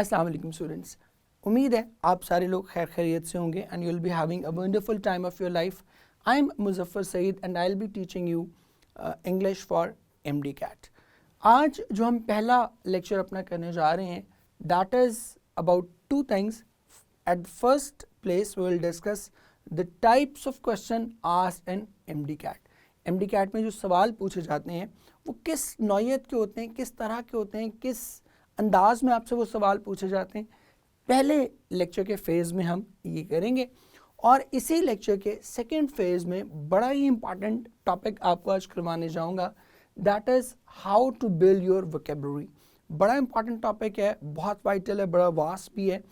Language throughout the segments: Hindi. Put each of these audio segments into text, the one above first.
अस्सलाम वालेकुम स्टूडेंट्स, उम्मीद है आप सारे लोग खैर खैरियत से होंगे and you will be having a wonderful time of your life. I am Muzaffar Saeed and I will be teaching you English for MD CAT. आज जो हम पहला लेक्चर अपना करने जा रहे हैं that is about two things. At first place we will discuss the types of question asked in MD CAT. MD CAT में जो सवाल पूछे जाते हैं वो किस नौइयत के होते हैं, किस तरह के होते हैं, किस अंदाज में आपसे वो सवाल पूछे जाते हैं। पहले लेक्चर के फेज़ में हम ये करेंगे और इसी लेक्चर के सेकंड फेज़ में बड़ा ही इंपॉर्टेंट टॉपिक आपको आज करवाने जाऊंगा, that is how to build your vocabulary. बड़ा इंपॉर्टेंट टॉपिक है, बहुत वाइटल है, बड़ा वास्ट भी है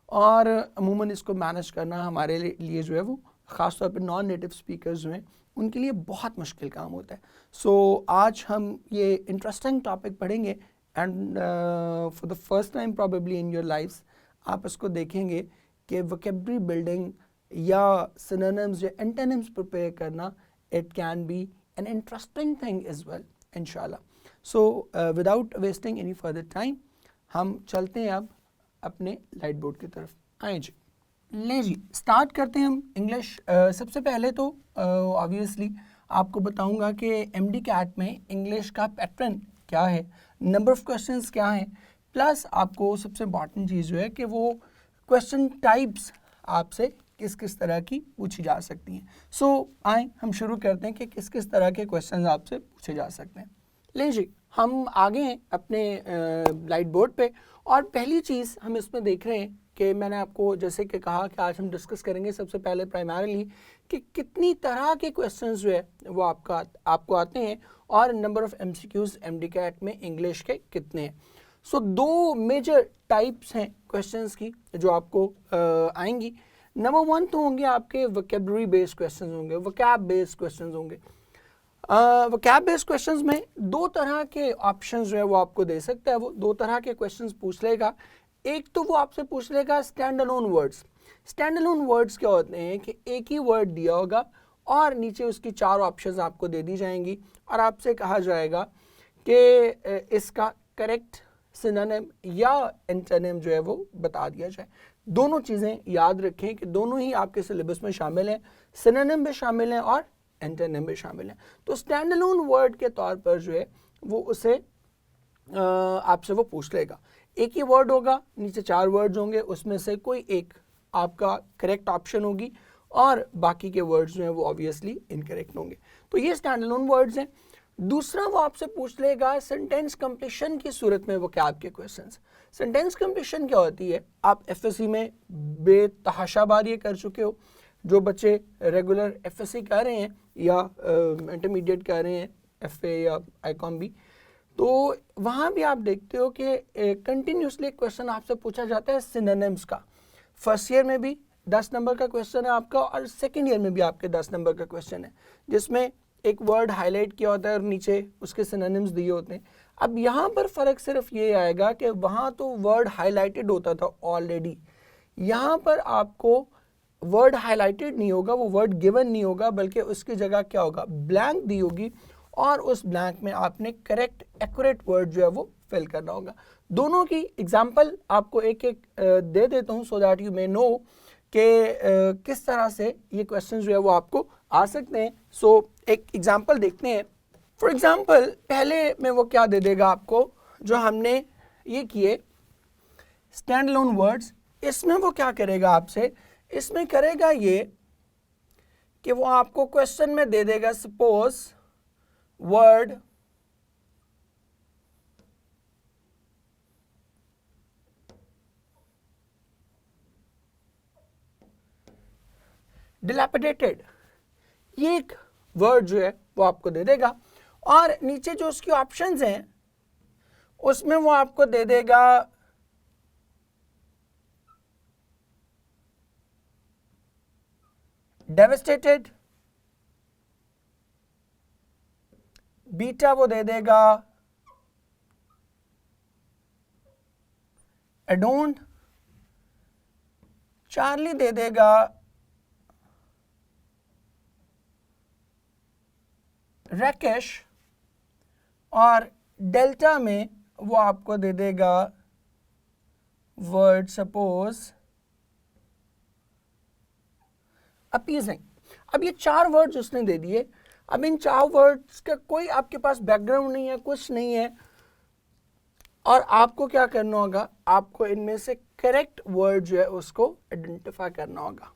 और अमूमन इसको मैनेज करना हमारे लिए जो है वो ख़ास तौर पे नॉन नेटिव स्पीकर्स जो हैं उनके लिए बहुत मुश्किल काम होता है। सो आज हम ये इंटरेस्टिंग टॉपिक पढ़ेंगे and for the first time probably in your lifes आप इसको देखेंगे कि वोकैबुलरी बिल्डिंग या सिनोनिम्स या एंटोनिम्स प्रिपेयर करना it can be an interesting thing as well इंशाल्लाह। So without wasting any further time हम चलते हैं अब अपने लाइट बोर्ड की तरफ। आए जी, ले जी स्टार्ट करते हैं हम इंग्लिश। सबसे पहले तो ऑब्वियसली आपको बताऊंगा कि एमडी कैट में इंग्लिश का पैटर्न क्या है, नंबर ऑफ क्वेश्चंस क्या हैं, प्लस आपको सबसे इम्पॉर्टेंट चीज़ जो है कि वो क्वेश्चन टाइप्स आपसे किस किस तरह की पूछी जा सकती हैं। सो आए हम शुरू करते हैं कि किस किस तरह के क्वेश्चंस आपसे पूछे जा सकते हैं। ले जी हम आगे हैं अपने लाइट बोर्ड पे और पहली चीज़ हम इसमें देख रहे हैं कि मैंने आपको जैसे कि कहा कि आज हम डिस्कस करेंगे सबसे पहले प्राइमरीली कि कितनी तरह के क्वेश्चंस जो है वो आपको आते हैं और number of MCQs MD CAT में इंग्लिश के कितने हैं। सो दो मेजर टाइप्स हैं क्वेश्चंस की जो आपको आएंगी। नंबर वन तो होंगे आपके वोकैबुलरी बेस्ड क्वेश्चंस होंगे, वोकैब बेस्ड क्वेश्चंस होंगे। वोकैब बेस्ड क्वेश्चंस में दो तरह के ऑप्शंस जो है वो आपको दे सकता है, वो दो तरह के क्वेश्चंस पूछ लेगा। एक तो वो आपसे पूछ लेगा stand alone words. Stand alone words क्या होते हैं कि एक ही वर्ड दिया होगा और नीचे उसकी चार ऑप्शंस आपको दे दी जाएंगी और आपसे कहा जाएगा कि इसका करेक्ट सिनोनिम या एंटोनिम जो है वो बता दिया जाए। दोनों चीज़ें याद रखें कि दोनों ही आपके सिलेबस में शामिल हैं, सिनोनिम भी शामिल हैं और एंटोनिम भी शामिल हैं। तो स्टैंड अलोन वर्ड के तौर पर जो है वो उसे आपसे वो पूछ लेगा। एक ही वर्ड होगा, नीचे चार वर्ड्स होंगे, उसमें से कोई एक आपका करेक्ट ऑप्शन होगी और बाकी के वर्ड्स जो हैं वो ऑब्वियसली इनकरेक्ट होंगे। तो ये स्टैंड अलोन वर्ड्स हैं। दूसरा वो आपसे पूछ लेगा सेंटेंस कंप्लीशन की सूरत में वो क्या आपके क्वेश्चंस। सेंटेंस कंप्लीशन क्या होती है, आप एफएससी में बेतहाशा बार ये कर चुके हो, जो बच्चे रेगुलर एफएससी कर रहे हैं या इंटरमीडिएट कर रहे हैं एफए या आईकॉम भी, तो वहाँ भी आप देखते हो कि कंटिन्यूसली क्वेश्चन आपसे पूछा जाता है सिनोनिम्स का। फर्स्ट ईयर में भी 10 नंबर का क्वेश्चन है आपका और सेकेंड ईयर में भी आपके 10 नंबर का क्वेश्चन है जिसमें एक वर्ड हाईलाइट किया होता है और नीचे उसके सिनोनिम्स दिए होते हैं। अब यहाँ पर फ़र्क सिर्फ ये आएगा कि वहाँ तो वर्ड हाईलाइटेड होता था ऑलरेडी, यहाँ पर आपको वर्ड हाईलाइटेड नहीं होगा, वो वर्ड गिवन नहीं होगा, बल्कि उसकी जगह क्या होगा, ब्लैंक दी होगी और उस ब्लैंक में आपने करेक्ट एक्यूरेट वर्ड जो है वो फिल करना होगा। दोनों की एग्जांपल आपको एक एक दे देता हूँ so that you may know कि किस तरह से ये क्वेश्चन जो है वो आपको आ सकते हैं। सो एक एग्जांपल देखते हैं। फॉर एग्जांपल पहले में वो क्या दे देगा आपको, जो हमने ये किए स्टैंड अलोन वर्ड्स, इसमें वो क्या करेगा आपसे, इसमें करेगा ये कि वो आपको क्वेश्चन में दे देगा सपोज वर्ड डिलैपिडेटेड, ये एक वर्ड जो है वो आपको दे देगा और नीचे जो उसकी ऑप्शंस हैं उसमें वो आपको दे देगा डेविस्टेटेड, बीटा वो दे देगा एडोन्ड, चार्ली दे देगा रैकेश और डेल्टा में वो आपको दे देगा वर्ड सपोज अपीजिंग। अब ये 4 वर्ड्स उसने दे दिए। अब इन 4 वर्ड्स का कोई आपके पास बैकग्राउंड नहीं है, कुछ नहीं है, और आपको क्या करना होगा, आपको इनमें से करेक्ट वर्ड जो है उसको आइडेंटिफाई करना होगा।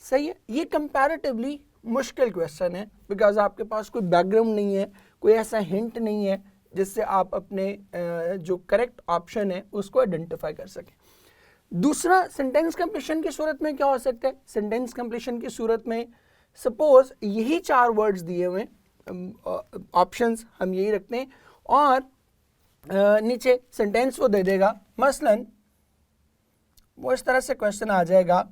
सही है, ये कंपैरेटिवली मुश्किल क्वेश्चन है बिकॉज आपके पास कोई बैकग्राउंड नहीं है, कोई ऐसा हिंट नहीं है जिससे आप अपने जो करेक्ट ऑप्शन है उसको आइडेंटिफाई कर सकें। दूसरा, सेंटेंस कंप्लीशन की सूरत में क्या हो सकता है, सेंटेंस कंप्लीशन की सूरत में सपोज यही 4 वर्ड्स दिए हुए ऑप्शंस हम यही रखते हैं और नीचे सेंटेंस वो दे देगा। मसलन वो इस तरह से क्वेश्चन आ जाएगा,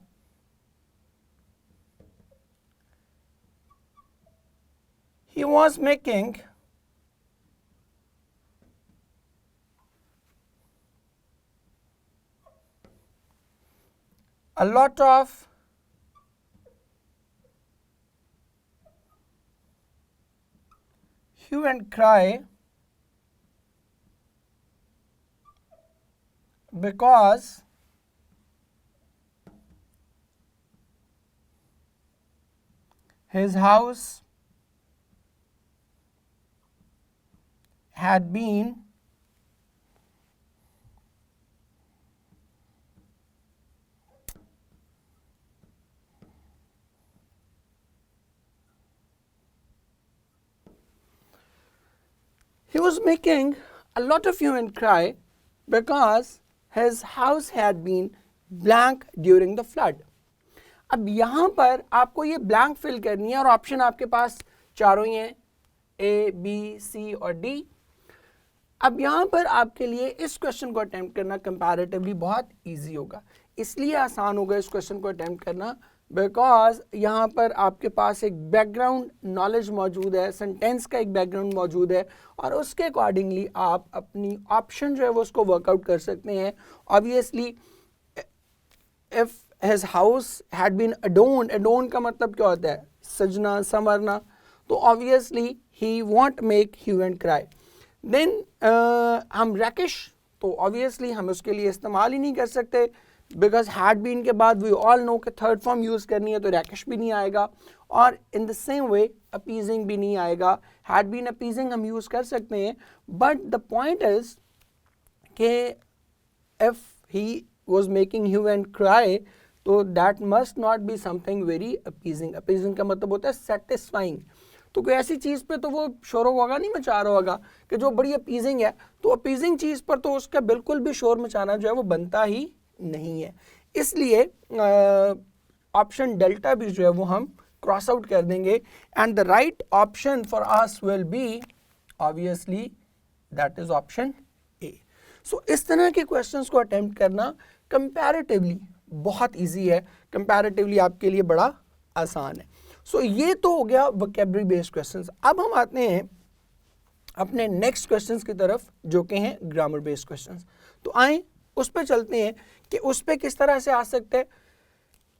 he was making a lot of hue and cry because his house had been he was making a lot of hue and cry because his house had been blank during the flood। अब यहाँ पर आपको ये ब्लैंक फिल करनी है और ऑप्शन आपके पास चारों ही हैं, ए, बी, सी और डी। अब यहाँ पर आपके लिए इस क्वेश्चन को अटेम्प्ट करना कंपैरेटिवली बहुत इजी होगा। इसलिए आसान होगा इस क्वेश्चन को अटेम्प्ट करना बिकॉज यहाँ पर आपके पास एक बैकग्राउंड नॉलेज मौजूद है, सेंटेंस का एक बैकग्राउंड मौजूद है और उसके अकॉर्डिंगली आप अपनी ऑप्शन जो है वो उसको वर्कआउट कर सकते हैं। Obviously if his house had been adorned, adorned का मतलब क्या होता है, सजना, संवरना, तो obviously he won't make hue and cry. Then हम रैकिश, तो ऑब्वियसली हम उसके लिए इस्तेमाल ही नहीं कर सकते बिकॉज हैड बीन के बाद वी ऑल नो कि थर्ड फॉर्म यूज़ करनी है तो रैकिश भी नहीं आएगा और इन द सेम वे अपीजिंग भी नहीं आएगा। हैड बीन अपीजिंग हम यूज़ कर सकते हैं बट द पॉइंट इज कि if he was making hue and cry तो that must not be something very appeasing। appeasing का मतलब होता है satisfying। तो कोई ऐसी चीज़ पे तो वो शोर होगा नहीं मचा रहा होगा कि जो बड़ी अपीजिंग है, तो अपीजिंग चीज़ पर तो उसका बिल्कुल भी शोर मचाना जो है वो बनता ही नहीं है। इसलिए ऑप्शन डेल्टा भी जो है वो हम क्रॉस आउट कर देंगे and the right option for us will be obviously that is option A. So इस तरह के क्वेश्चंस को अटेम्प्ट करना कंपैरेटिवली बहुत इजी है, कंपैरेटिवली आपके लिए बड़ा आसान है। सो ये तो हो गया वोकैबुलरी बेस्ड क्वेश्चंस। अब हम आते हैं अपने नेक्स्ट क्वेश्चंस की तरफ जो कि हैं ग्रामर बेस्ड क्वेश्चंस। तो आए उस पर चलते हैं कि उस पर किस तरह से आ सकते हैं।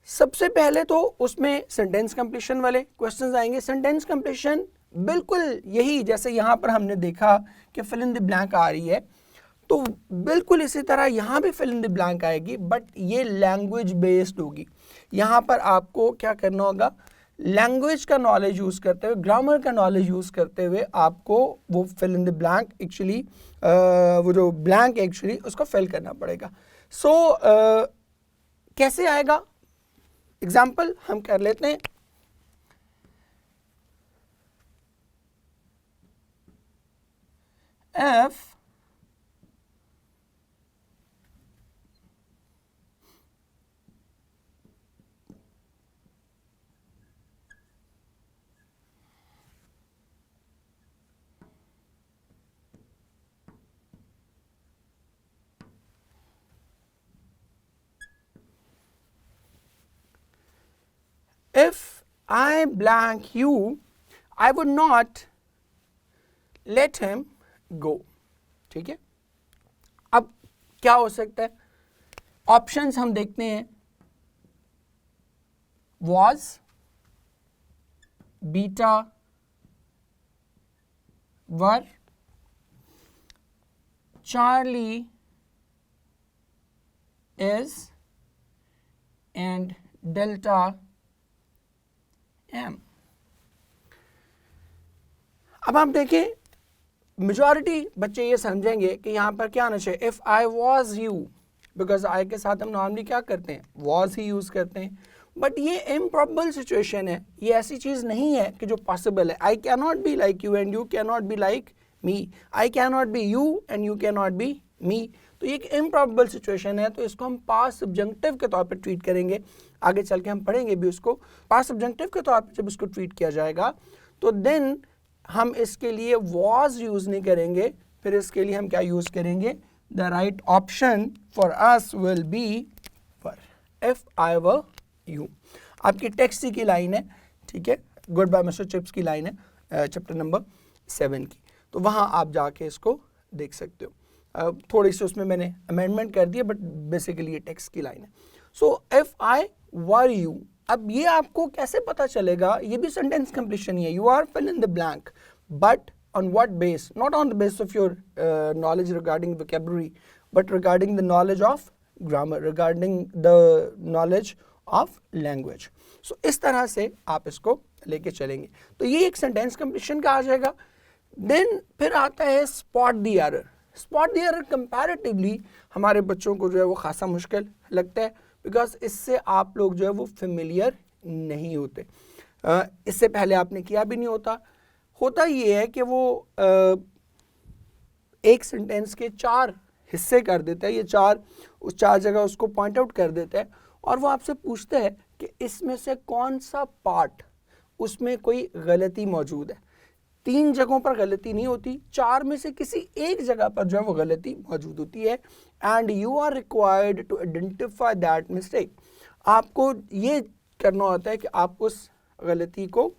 सबसे पहले तो उसमें सेंटेंस कंप्लीशन वाले क्वेश्चंस आएंगे। सेंटेंस कंप्लीशन बिल्कुल यही जैसे यहाँ पर हमने देखा कि फिल इन द ब्लैंक आ रही है, तो बिल्कुल इसी तरह यहाँ भी फिल इन द ब्लैंक आएगी बट ये लैंग्वेज बेस्ड होगी। यहाँ पर आपको क्या करना होगा, लैंग्वेज का नॉलेज यूज़ करते हुए, ग्रामर का नॉलेज यूज़ करते हुए आपको वो fill in the blank actually वो जो ब्लैंक एक्चुअली उसको फिल करना पड़ेगा। सो कैसे आएगा, एग्जाम्पल हम कर लेते हैं। If if I blank you, I would not let him go। ठीक है, अब क्या हो सकता है, ऑप्शंस हम देखते हैं। was, beta, were, Charlie, is and delta m. अब आप देखें मेजॉरिटी बच्चे ये समझेंगे कि यहाँ पर क्या आना चाहिए, if I was you, because I के साथ हम नॉर्मली क्या करते हैं, वॉज ही यूज़ करते हैं, बट ये इम्प्रॉबेबल सिचुएशन है, ये ऐसी चीज़ नहीं है कि जो पॉसिबल है. I can not be like you and you can not be like me, I can not be you and you can not be me. तो ये एक इम्प्रॉबेबल सिचुएशन है, तो इसको हम पास्ट सब्जेक्टिव के तौर पर ट्रीट करेंगे. आगे चल के हम पढ़ेंगे भी उसको. पास्ट सब्जेक्टिव के तौर पर जब इसको ट्रीट किया जाएगा तो देन हम इसके लिए वॉज यूज़ नहीं करेंगे, फिर इसके लिए हम क्या यूज़ करेंगे, the right option for us will B for if I were you. आपकी टेक्स्ट की लाइन है, ठीक है, गुड बाय मिस्टर चिप्स की लाइन है चैप्टर नंबर 7 की, तो वहाँ आप जाके इसको देख सकते हो. थोड़ी सी उसमें मैंने अमेंडमेंट कर दिया, बट बेसिकली ये टेक्स्ट की लाइन है. So if I were you, अब ये आपको कैसे पता चलेगा, ये भी सेंटेंस कंप्लीशन ही है. You are fill in the blank, but on what base? Not on the basis of your knowledge regarding vocabulary, but regarding the knowledge of grammar, regarding the knowledge of language. So इस तरह से आप इसको लेके चलेंगे. तो ये एक सेंटेंस कंप्लीशन का आ जाएगा. देन फिर आता है spot the error. Spot the error comparatively हमारे बच्चों को जो है वो खासा मुश्किल लगता है, बिकॉज इससे आप लोग जो है वो फेमिलियर नहीं होते. इससे पहले आपने किया भी नहीं होता. होता ये है कि वो एक सेंटेंस के 4 हिस्से कर देता है, ये 4 जगह उसको पॉइंट आउट कर देता है, और वो आपसे पूछता है कि इसमें से कौन सा पार्ट उसमें कोई गलती मौजूद है. 3 जगहों पर गलती नहीं होती, 4 में से किसी एक जगह पर जो है वो गलती मौजूद होती है. And you are required to identify that mistake. आपको ये करना होता है कि आप उस गलती को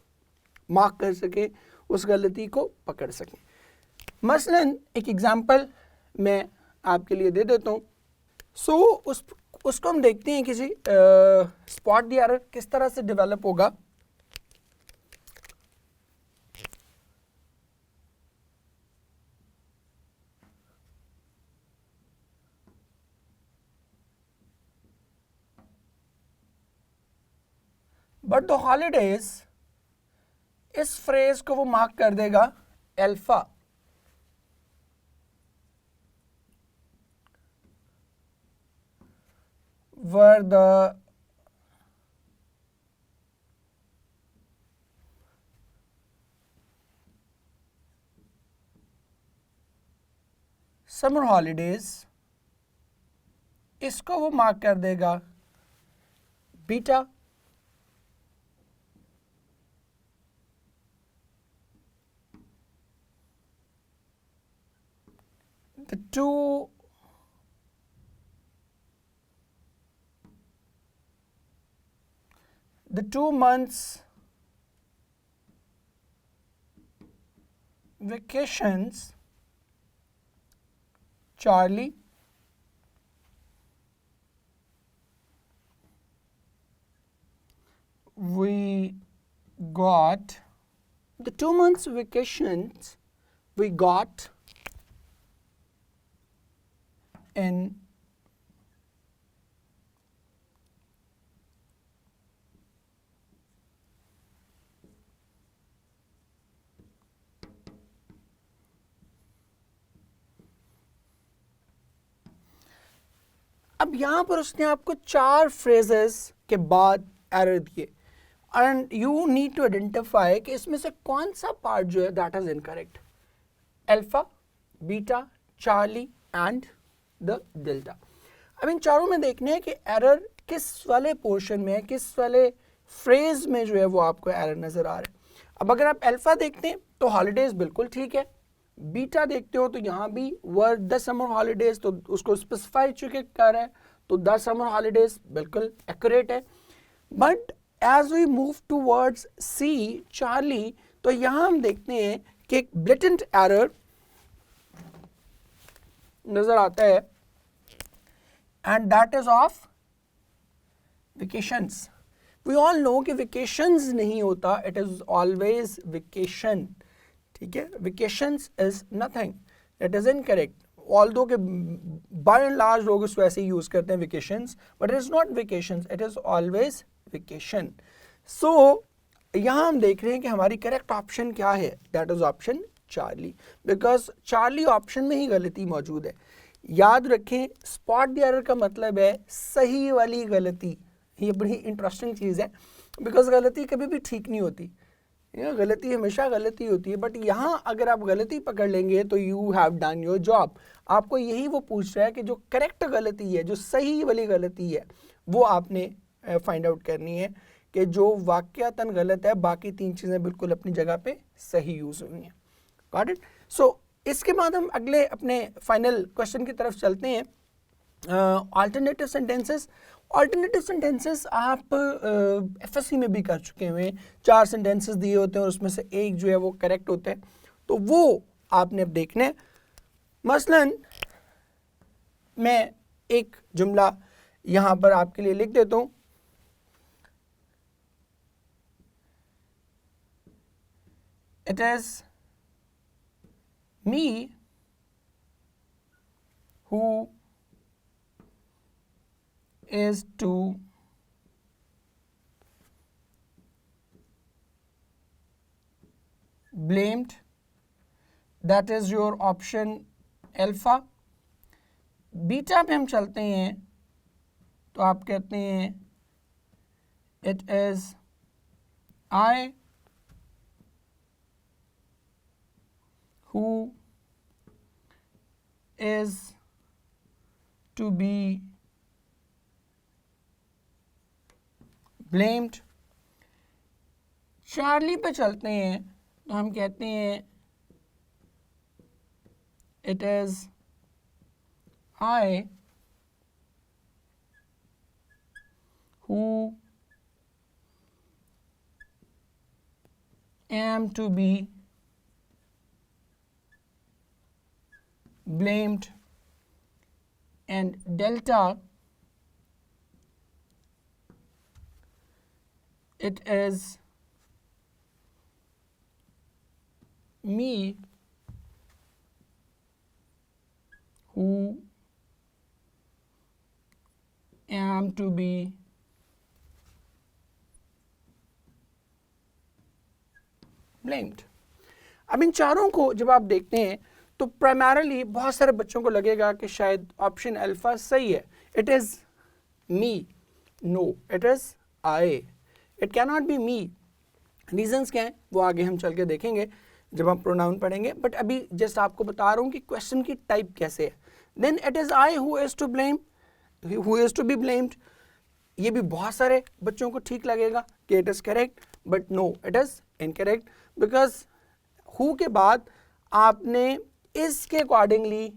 मार्क कर सकें, उस गलती को पकड़ सकें. मसलन एक एग्जांपल मैं आपके लिए दे देता हूँ. सो उसको हम देखते हैं कि जी स्पॉट द एरर किस तरह से डेवलप होगा. बट द हॉलीडेज, इस फ्रेज को वो मार्क कर देगा alpha. Were the summer holidays, इसको वो मार्क कर देगा beta. The 2 months vacations, Charlie, we got the 2 months vacations we got in अब यहाँ पर उसने आपको 4 फ्रेजेस के बाद एरर दिए, and you need to identify कि इसमें से कौन सा पार्ट जो है that is incorrect. Alpha, beta, Charlie and the delta. अब इन चारों में देखने हैं कि एरर किस वाले पोर्शन में है, किस वाले फ्रेज में जो है वो आपको एरर नजर आ रहा है. अब अगर आप अल्फा देखते हैं तो हॉलीडेज बिल्कुल ठीक है. बीटा देखते हो तो यहाँ भी वर द समर हॉलीडेज, तो उसको स्पेसिफाई चुके कर रहा है, तो द समर हॉलीडेज बिल्कुल एक्यूरेट है. But as we move towards C, Charlie, तो यहाँ हम देखते हैं कि एक ब्लेटेंट एरर नजर आता है, and that is of vacations. We all know कि वेकेशंस नहीं होता, इट इज ऑलवेज वेकेशन. ठीक है, vacations is nothing, it is incorrect. Although के बाय एंड लार्ज लोग उसको ऐसे ही यूज़ करते हैं vacations, but it is not vacations, it is always vacation. So यहाँ हम देख रहे हैं कि हमारी करेक्ट ऑप्शन क्या है, that is option Charlie, because Charlie option में ही गलती मौजूद है। याद रखें, स्पॉट द एरर का मतलब है सही वाली गलती। ये बड़ी इंटरेस्टिंग चीज़ है, बिकॉज गलती कभी भी ठीक नहीं होती, गलती हमेशा गलती होती है, बट यहाँ अगर आप गलती पकड़ लेंगे तो you have done your job. आपको यही वो पूछ रहा है कि जो करेक्ट गलती है, जो सही वाली गलती है, वो आपने फाइंड आउट करनी है कि जो वाकयातन गलत है, बाकी तीन चीज़ें बिल्कुल अपनी जगह पे सही यूज़ हुई हैं। Got it? सो इसके बाद हम अगले अपने फाइनल क्वेश्चन की तरफ चलते हैं। Alternative sentences. अल्टरनेटिव सेंटेंसेस आप एफएससी में भी कर चुके हुए हैं। 4 सेंटेंसेस दिए होते हैं और उसमें से एक जो है वो करेक्ट होता है, तो वो आपने अब देखना है। मसलन मैं एक जुमला यहाँ पर आपके लिए लिख देता हूँ। It is me who is to blamed, that is your option alpha. Beta पे हम चलते हैं तो आप कहते हैं it is I who is to be blamed। Charlie पे चलते हैं तो हम कहते हैं it is I who am to be blamed, and delta, it is me who am to be blamed। अब इन चारों को जब आप देखते हैं तो प्राइमरली बहुत सारे बच्चों को लगेगा कि शायद ऑप्शन अल्फा सही है। It is me, no, it is I, it can not be me. Reasons क्या हैं वो आगे हम चल के देखेंगे जब हम प्रोनाउन पढ़ेंगे, बट अभी जस्ट आपको बता रहा हूँ कि क्वेश्चन की टाइप कैसे है। Then it is I who is to blame, who is to be blamed. ये भी बहुत सारे बच्चों को ठीक लगेगा कि it is correct, but no, it is incorrect, because who के बाद आपने इसके अकॉर्डिंगली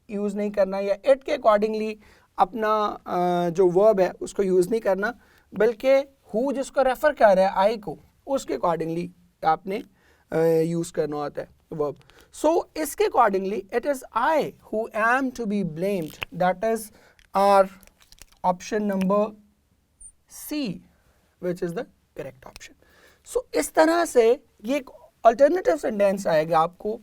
यूज़ नहीं करना या इट के अकॉर्डिंगली अपना जो वर्ब है उसको यूज़ नहीं करना, बल्कि हु जिसको रेफर कर रहा है आई को, उसके अकॉर्डिंगली आपने यूज़ करना होता है वर्ब। सो इसके accordingly it is I who am to be blamed, that is our option number C, which is the correct option. So इस तरह से ये एक अल्टरनेटिव सेंटेंस आएगा आपको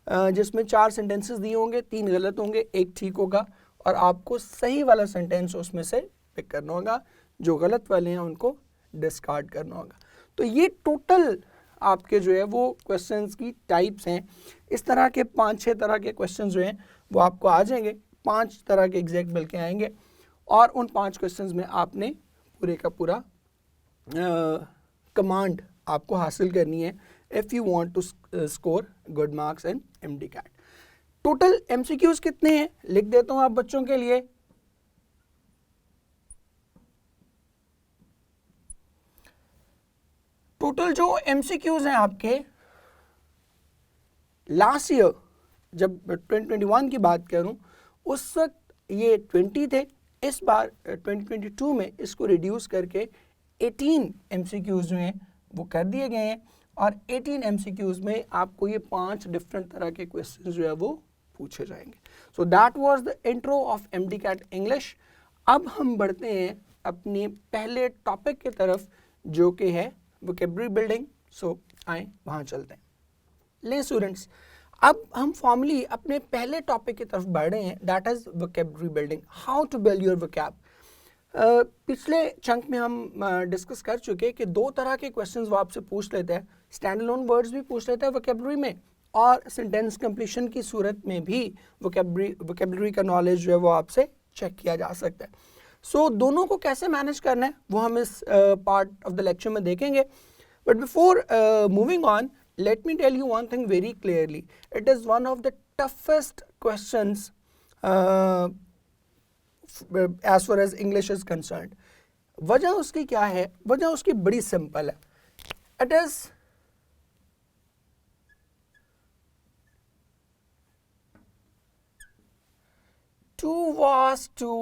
जिसमें 4 सेंटेंसेस दिए होंगे, 3 गलत होंगे, 1 ठीक होगा, और आपको सही वाला सेंटेंस उसमें से पिक करना होगा, जो गलत वाले हैं उनको डिस्कार्ड करना होगा। तो ये टोटल आपके जो है वो क्वेश्चंस की टाइप्स हैं। इस तरह के 5-6 तरह के क्वेश्चंस जो हैं वो आपको आ जाएंगे, 5 तरह के एग्जैक्ट बल्कि आएंगे, और उन 5 क्वेश्चंस में आपने पूरे का पूरा कमांड आपको हासिल करनी है if you want to score good marks in MDCAT। Total MCQs कितने हैं लिख देता हूं आप बच्चों के लिए। टोटल जो MCQs हैं आपके लास्ट ईयर जब 2021 की बात करूं उस वक्त ये 20 थे, इस बार 2022 में इसको रिड्यूस करके 18 MCQs जो हैं वो कर दिए गए हैं, और 18 MCQs में आपको ये 5 डिफरेंट तरह के क्वेश्चंस जो है वो पूछे जाएंगे। So that was the intro of MDCAT English. अब हम बढ़ते हैं अपने पहले टॉपिक की तरफ जो कि है वोकैबुलरी बिल्डिंग। सो आए वहाँ चलते हैं। ले स्टूडेंट्स, अब हम फॉर्मली अपने पहले टॉपिक की तरफ बढ़ रहे हैं, that is vocabulary building, how to build your vocab. पिछले चंक में हम डिस्कस कर चुके कि दो तरह के क्वेश्चंस वो आपसे पूछ लेते हैं, स्टैंड अलोन वर्ड्स भी पूछ लेते हैं वोकैबुलरी में, और सेंटेंस कंप्लीशन की सूरत में भी वोकैबुलरी का नॉलेज जो है वो आपसे चेक किया जा सकता है। सो दोनों को कैसे मैनेज करना है वो हम इस पार्ट ऑफ द लेक्चर में देखेंगे। But before moving on, let me tell you one thing very clearly. It is one of the toughest questions as far as English is concerned. वजह उसकी क्या है? वजह उसकी बड़ी सिंपल है. It is too vast to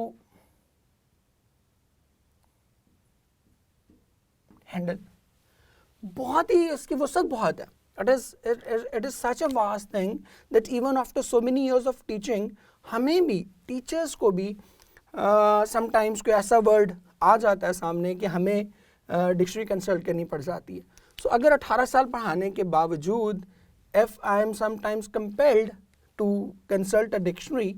handle. बहुत ही इसकी वसत बहुत है. It is such a vast thing that even after so many years of teaching, हमें भी टीचर्स को भी समटाइम्स कोई ऐसा वर्ड आ जाता है सामने कि हमें डिक्शनरी कंसल्ट करनी पड़ जाती है. सो अगर 18 साल पढ़ाने के बावजूद if I am sometimes compelled to consult a dictionary,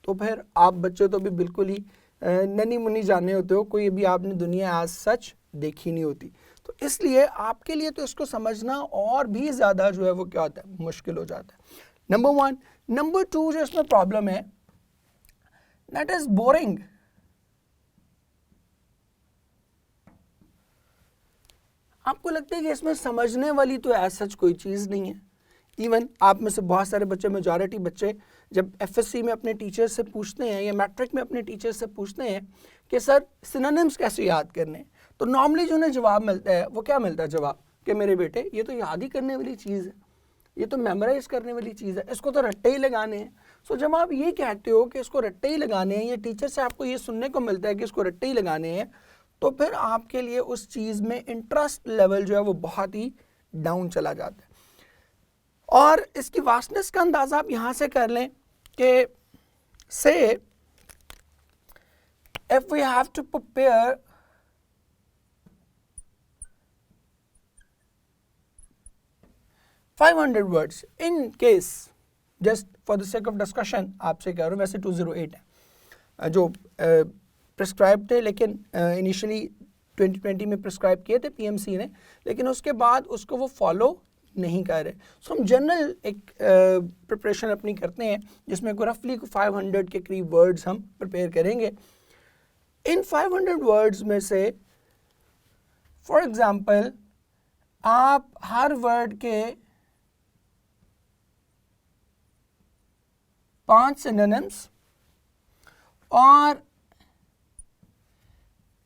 तो फिर आप बच्चे तो भी बिल्कुल ही ननी मुनी जाने होते हो, कोई भी आपने दुनिया एज सच देखी नहीं होती. तो इसलिए आपके लिए तो इसको समझना और भी ज़्यादा जो है वो क्या होता है, मुश्किल हो जाता है. नंबर 1. नंबर 2 जो इसमें प्रॉब्लम है, दैट इज बोरिंग. आपको लगता है कि इसमें समझने वाली तो ऐसा सच कोई चीज़ नहीं है. इवन आप में से बहुत सारे बच्चे, मेजॉरिटी बच्चे जब एफएससी में अपने टीचर से पूछते हैं या मैट्रिक में अपने टीचर से पूछते हैं कि सर सिनोनिम्स कैसे याद करने, तो नॉर्मली जो उन्हें जवाब मिलता है वो क्या मिलता है जवाब, कि मेरे बेटे ये तो याद ही करने वाली चीज़ है, ये तो मेमोराइज करने वाली चीज़ है, इसको तो रट्टे ही लगाने हैं. सो जब आप ये कहते हो कि इसको रट्टे ही लगाने हैं, या टीचर से आपको ये सुनने को मिलता है कि इसको रट्टे ही लगाने हैं, तो फिर आपके लिए उस चीज़ में इंटरेस्ट लेवल जो है वो बहुत ही डाउन चला जाता है. और इसकी वास्टनेस का अंदाज़ा आप यहाँ से कर लें कि से if we have to prepare 500 words in case, just for the sake of discussion आपसे कह रहा हूँ, वैसे 208 है जो प्रिस्क्राइब थे, लेकिन इनिशियली 2020 में प्रिस्क्राइब किए थे पीएमसी ने, लेकिन उसके बाद उसको वो फॉलो नहीं कर रहे. सो हम जनरल एक प्रिपरेशन अपनी करते हैं जिसमें रफली 500 के करीब वर्ड्स हम प्रिपेयर करेंगे. इन 500 वर्ड्स में से फॉर एग्जांपल आप हर वर्ड के 5 सिनोनिम्स और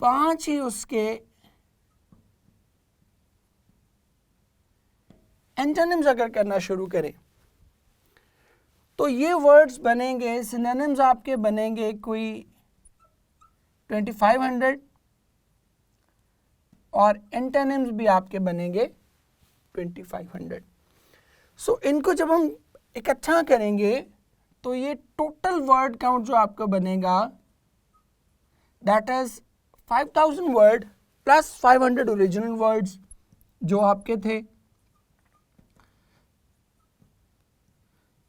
5 ही उसके एंटोनिम्स अगर करना शुरू करें, तो ये वर्ड्स बनेंगे, सिनोनिम्स आपके बनेंगे कोई 2500 और एंटोनिम्स भी आपके बनेंगे 2500. सो इनको जब हम इकट्ठा करेंगे तो ये टोटल वर्ड काउंट जो आपका बनेगा that is 5000 word plus 500 original words जो आपके थे.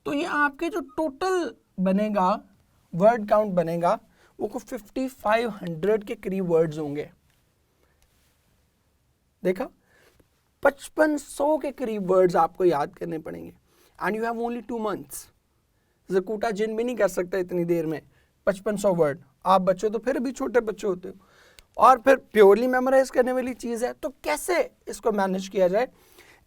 तो ये आपके जो टोटल बनेगा वर्ड काउंट बनेगा वो को 5500 के करीब वर्ड्स होंगे. देखा, 5500 के करीब वर्ड्स आपको याद करने पड़ेंगे. And you have only 2 months. ज़कूटा जिन भी नहीं कर सकता इतनी देर में 5500 वर्ड. आप बच्चे तो फिर भी छोटे बच्चे होते हो, और फिर प्योरली मेमोराइज करने वाली चीज़ है, तो कैसे इसको मैनेज किया जाए.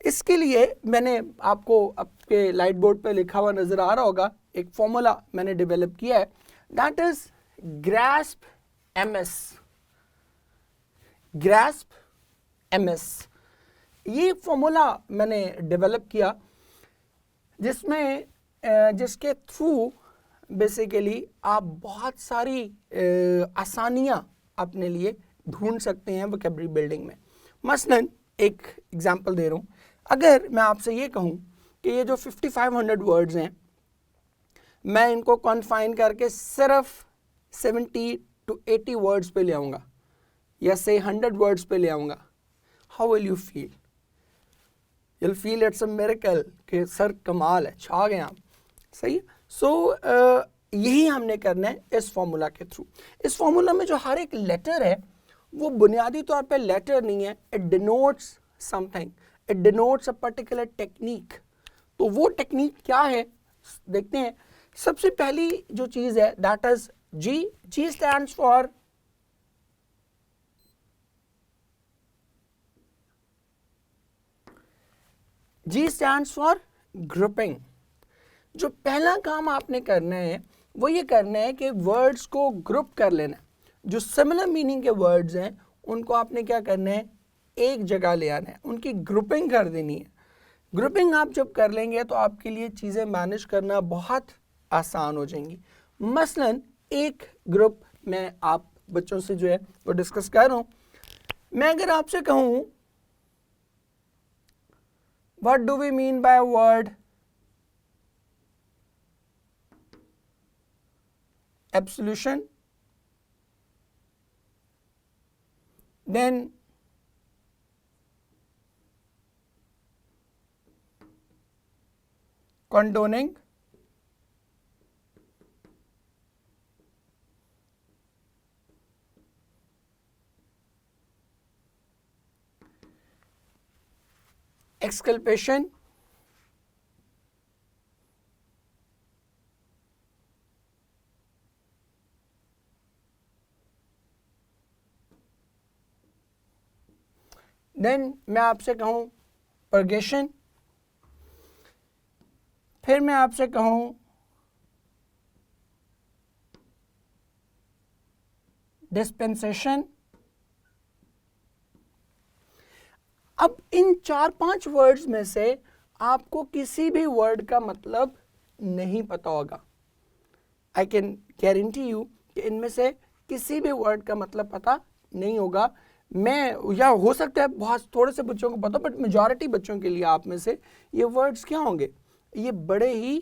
इसके लिए मैंने आपको आपके लाइट बोर्ड पे लिखा हुआ नज़र आ रहा होगा, एक फॉर्मूला मैंने डेवलप किया है, that is grasp MS. Grasp MS ये फॉर्मूला मैंने डेवलप किया जिसके थ्रू बेसिकली आप बहुत सारी आसानियाँ अपने लिए ढूंढ सकते हैं वोकैबुलरी बिल्डिंग में. मसलन एक एग्जांपल दे रहा हूँ, अगर मैं आपसे ये कहूँ कि ये जो 5500 वर्ड्स हैं मैं इनको कॉन्फाइन करके सिर्फ 70 to 80 वर्ड्स पे ले आऊँगा या से 100 वर्ड्स पे ले आऊँगा, how will you feel? you'll feel it's a miracle कि सर कमाल है, छा गए आप, सही। सो यही हमने करना है इस फॉर्मूला के थ्रू। इस फॉर्मूला में जो हर एक लेटर है वो बुनियादी तौर पे लेटर नहीं है, it denotes something, it denotes a particular technique. तो वो टेक्निक क्या है देखते हैं। सबसे पहली जो चीज़ है that is G. G stands for G stands for grouping। जो पहला काम आपने करना है वो ये करना है कि वर्ड्स को ग्रुप कर लेना है। जो सिमिलर मीनिंग के वर्ड्स हैं उनको आपने क्या करना है, एक जगह ले आना है, उनकी ग्रुपिंग कर देनी है। ग्रुपिंग आप जब कर लेंगे तो आपके लिए चीज़ें मैनेज करना बहुत आसान हो जाएंगी। मसलन एक ग्रुप मैं आप बच्चों से जो है वो डिस्कस कर रहा हूँ। मैं अगर आपसे कहूँ what do we mean by a word absolution, then condoning, exculpation, then मैं आपसे कहूँ परगेशन, फिर मैं आपसे कहूँ डिस्पेंसेशन। अब इन 4-5 वर्ड्स में से आपको किसी भी वर्ड का मतलब नहीं पता होगा। आई कैन गारंटी यू कि इनमें से किसी भी वर्ड का मतलब पता नहीं होगा। मैं या हो सकता है बहुत थोड़े से बच्चों को पता, बट मेजॉरिटी बच्चों के लिए आप में से ये वर्ड्स क्या होंगे, ये बड़े ही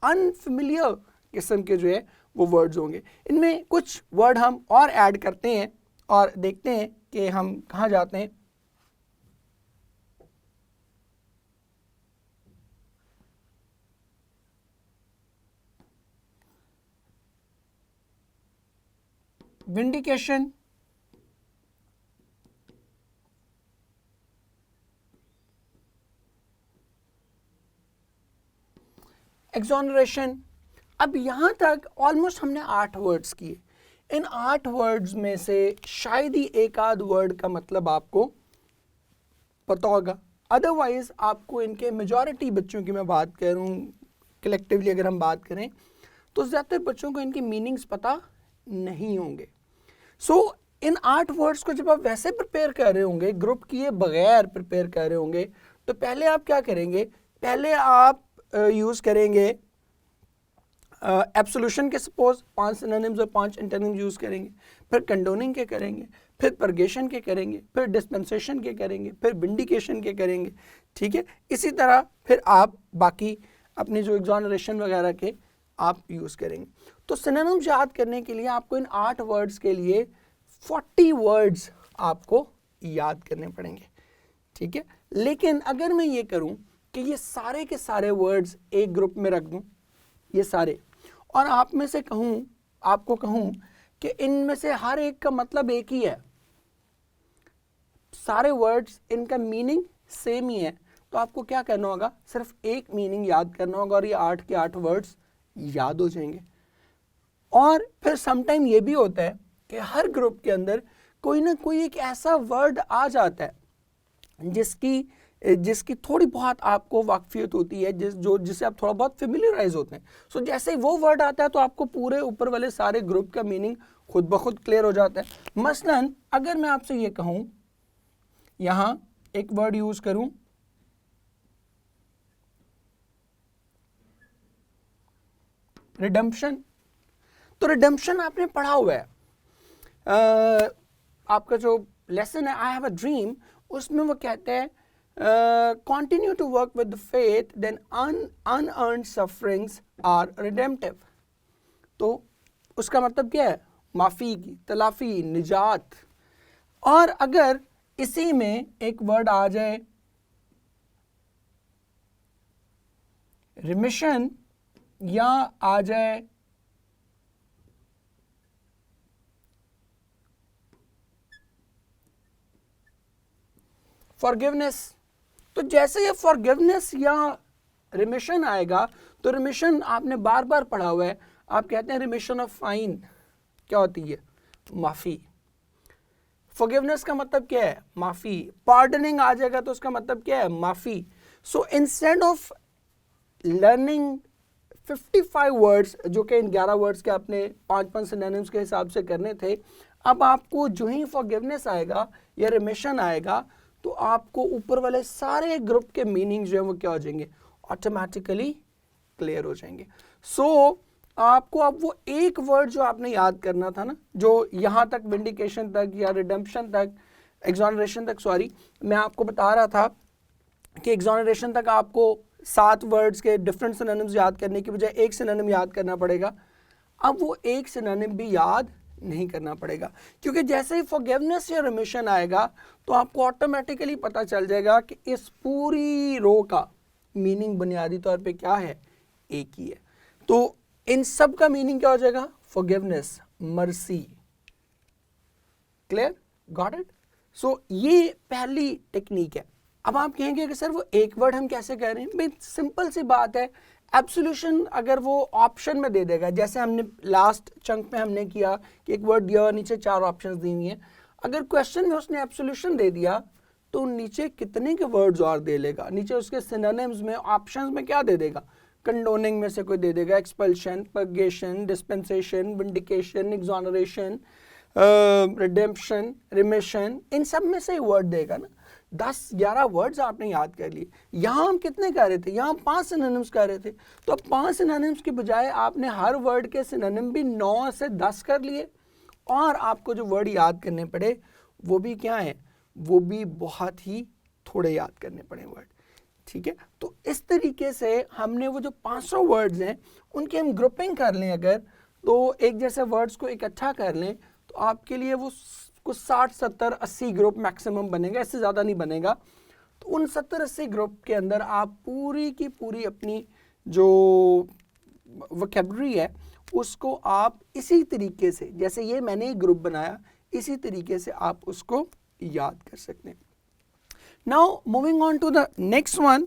अनफेमिलियर किस्म के जो है वो वर्ड्स होंगे। इनमें कुछ वर्ड हम और ऐड करते हैं और देखते हैं कि हम कहाँ जाते हैं। विंडिकेशन, एक्सोनरेशन। अब यहाँ तक ऑलमोस्ट हमने 8 वर्ड्स किए। इन 8 वर्ड्स में से शायद ही एक आध वर्ड का मतलब आपको पता होगा, अदरवाइज आपको इनके मेजॉरिटी बच्चों की मैं बात कर रहा हूँ, कलेक्टिवली अगर हम बात करें तो ज़्यादातर बच्चों को इनके मीनिंग्स पता नहीं होंगे। सो इन 8 वर्ड्स को जब आप वैसे प्रिपेयर कर रहे होंगे, ग्रुप किए बगैर प्रिपेयर कर रहे होंगे, तो पहले आप क्या करेंगे, पहले आप यूज़ करेंगे एब्सोल्यूशन के सपोज 5 सिनोनिम्स और 5 एंटोनिम्स यूज़ करेंगे, फिर कंडोनिंग के करेंगे, फिर परगेशन के करेंगे, फिर डिस्पेंसेशन के करेंगे, फिर विंडिकेशन के करेंगे, ठीक है। इसी तरह फिर आप बाकी अपने जो एक्सोनरेशन वगैरह के आप यूज़ करेंगे। तो सिनोनिम्स याद करने के लिए आपको इन 8 वर्ड्स के लिए 40 वर्ड्स आपको याद करने पड़ेंगे, ठीक है। लेकिन अगर मैं ये करूं कि ये सारे के सारे वर्ड्स एक ग्रुप में रख दूं, ये सारे, और आप में से कहूं, आपको कहूं कि इनमें से हर एक का मतलब एक ही है, सारे वर्ड्स इनका मीनिंग सेम ही है, तो आपको क्या करना होगा, सिर्फ एक मीनिंग याद करना होगा और ये 8 के 8 वर्ड्स याद हो जाएंगे। और फिर समटाइम ये भी होता है कि हर ग्रुप के अंदर कोई ना कोई एक ऐसा वर्ड आ जाता है जिसकी थोड़ी बहुत आपको वाकफियत होती है, जिससे आप थोड़ा बहुत फेमिलियराइज होते हैं। सो जैसे ही वो वर्ड आता है तो आपको पूरे ऊपर वाले सारे ग्रुप का मीनिंग खुद ब खुद क्लियर हो जाता है। मसलन अगर मैं आपसे ये कहूँ, यहाँ एक वर्ड यूज करूँ रिडम्पशन, तो रिडम्पशन आपने पढ़ा हुआ है, आपका जो लेसन है आई हैव अ ड्रीम, उसमें वो कहते हैं continue to work with faith, then unearned sufferings are redemptive। तो उसका मतलब क्या है, माफ़ी की, तलाफ़ी, निजात। और अगर इसी में एक वर्ड आ जाए रिमिशन या आ जाए फॉरगिवनेस। तो जैसे ये फॉरगिवनेस या रिमिशन आएगा, तो रिमिशन आपने बार बार पढ़ा हुआ है, आप कहते हैं रिमिशन ऑफ फाइन, क्या होती है? माफी। फॉरगिवनेस का मतलब क्या है? माफी। पार्डनिंग आ जाएगा तो उसका मतलब क्या है? माफी। So instead of learning 55 words, जो कि इन 11 वर्ड्स के आपने 5-5 सिनोनिम्स के हिसाब से करने थे, अब आपको जो ही फॉरगिवनेस आएगा या रिमिशन आएगा, तो आपको ऊपर वाले सारे ग्रुप के मीनिंग जो है वो क्या हो जाएंगे? ऑटोमेटिकली क्लियर हो जाएंगे। सो आपको अब वो एक वर्ड जो आपने याद करना था ना, जो यहाँ तक विंडिकेशन तक या रिडेम्पशन तक, एक्सोनरेशन तक, सॉरी, मैं आपको बता रहा था कि एक्सोनरेशन तक आपको 7 वर्ड्स के डिफरेंट सिनोनिम्स याद करने की बजाय एक सिनोनिम याद करना पड़ेगा। अब वो एक सिनोनिम भी याद नहीं करना पड़ेगा, क्योंकि जैसे ही फॉरगिवनेस या रिमिशन आएगा तो आपको ऑटोमेटिकली पता चल जाएगा कि इस पूरी रो का मीनिंग बुनियादी तौर पे क्या है? एक ही है। तो इन सब का मीनिंग क्या हो जाएगा? Forgiveness, mercy. Clear? Got it? So ये पहली टेक्निक है। अब आप कहेंगे कि सर वो एक वर्ड हम कैसे कह रहे हैं? भाई सिंपल सी बात है, एब्सोल्यूशन अगर वो ऑप्शन में दे देगा, जैसे हमने लास्ट चंक में हमने किया कि एक वर्ड दिया और नीचे 4 ऑप्शंस दी हुई हैं, अगर क्वेश्चन में उसने एब्सोल्यूशन दे दिया तो नीचे कितने के वर्ड्स और दे लेगा? नीचे उसके सिनोनिम्स में, ऑप्शंस में क्या दे देगा? कंडोनिंग में से कोई दे देगा, expulsion, purgation, dispensation, vindication, exoneration, redemption, remission, इन सब में से वर्ड देगा ना। 10-11 वर्ड्स आपने याद कर लिए। यहाँ हम कितने कर रहे थे? यहाँ 5 सिनोनिम्स कर रहे थे। तो अब 5 सिनोनिम्स के बजाय आपने हर वर्ड के सिनोनिम भी 9 से 10 कर लिए, और आपको जो वर्ड याद करने पड़े वो भी क्या है? वो भी बहुत ही थोड़े याद करने पड़े वर्ड। ठीक है? तो इस तरीके से हमने वो जो 500 वर्ड्स हैं उनकी हम ग्रुपिंग कर लें अगर, तो एक जैसे वर्ड्स को इकट्ठा कर लें, तो आपके लिए वो कुछ 60-70-80 ग्रुप मैक्सिमम बनेगा, इससे ज़्यादा नहीं बनेगा। तो उन 70-80 ग्रुप के अंदर आप पूरी की पूरी अपनी जो वोकैबुलरी है उसको आप इसी तरीके से, जैसे ये मैंने एक ग्रुप बनाया, इसी तरीके से आप उसको याद कर सकते हैं। Now moving on to the next one,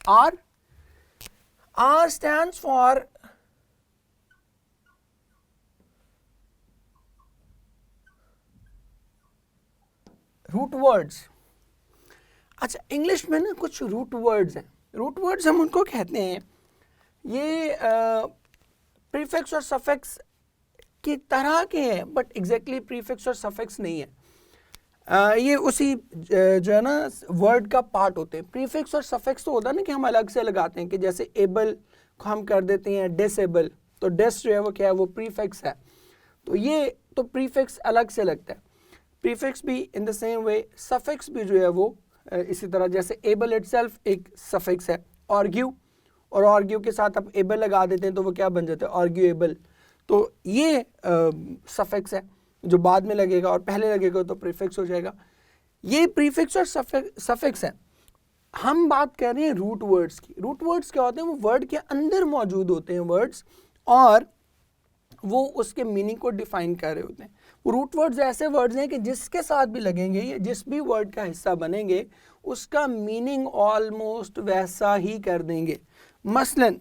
R. R stands for root words. अच्छा, इंग्लिश में ना कुछ रूट वर्ड्स हैं। रूट वर्ड्स हम उनको कहते हैं, ये प्रीफिक्स और सफिक्स की तरह के हैं, बट एग्जैक्टली प्रीफिक्स और सफिक्स नहीं है। ये उसी जो है ना वर्ड का पार्ट होते हैं। प्रीफिक्स और सफिक्स तो होता है ना कि हम अलग से लगाते हैं, कि जैसे एबल को हम कर देते हैं डिसेबल, तो डिस जो है वो क्या है? वो प्रीफिक्स है। तो ये तो प्रीफिक्स अलग से लगता है। प्रीफिक्स भी इन द सेम वे, सफिक्स भी जो है वो इसी तरह, जैसे एबल इटसेल्फ एक सफिक्स है। आर्ग्यू, और आर्ग्यू के साथ आप एबल लगा देते हैं तो वो क्या बन जाता है? आर्ग्यूएबल। तो ये सफिक्स है जो बाद में लगेगा, और पहले लगेगा तो प्रीफिक्स हो जाएगा। ये प्रीफिक्स और सफिक्स है। हम बात कर रहे हैं रूट वर्ड्स की। रूट वर्ड्स क्या होते हैं? वो वर्ड के अंदर मौजूद होते हैं वर्ड्स, और वो उसके मीनिंग को डिफाइन कर रहे होते हैं। वो रूट वर्ड्स ऐसे वर्ड्स हैं कि जिसके साथ भी लगेंगे, ये जिस भी वर्ड का हिस्सा बनेंगे, उसका मीनिंग ऑलमोस्ट वैसा ही कर देंगे। मसलन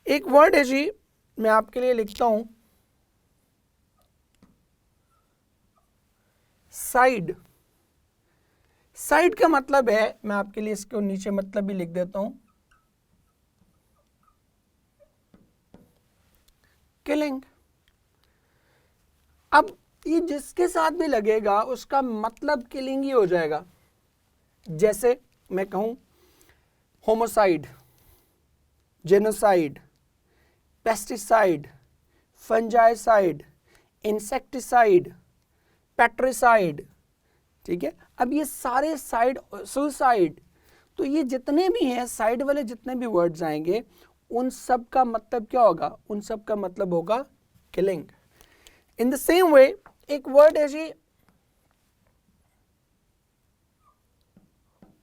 एक वर्ड है जी, मैं आपके लिए लिखता हूं, साइड। साइड का मतलब है, मैं आपके लिए इसको नीचे मतलब भी लिख देता हूं, किलिंग। अब ये जिसके साथ भी लगेगा उसका मतलब किलिंग ही हो जाएगा। जैसे मैं कहूं होमोसाइड, जेनोसाइड, पेस्टिसाइड, फंजाइसाइड, इंसेक्टिसाइड, पेट्रिसाइड। ठीक है? अब ये सारे साइड, सुसाइड, तो ये जितने भी हैं साइड वाले जितने भी वर्ड्स आएंगे, उन सब का मतलब क्या होगा? उन सब का मतलब होगा killing. In the same way एक वर्ड है जी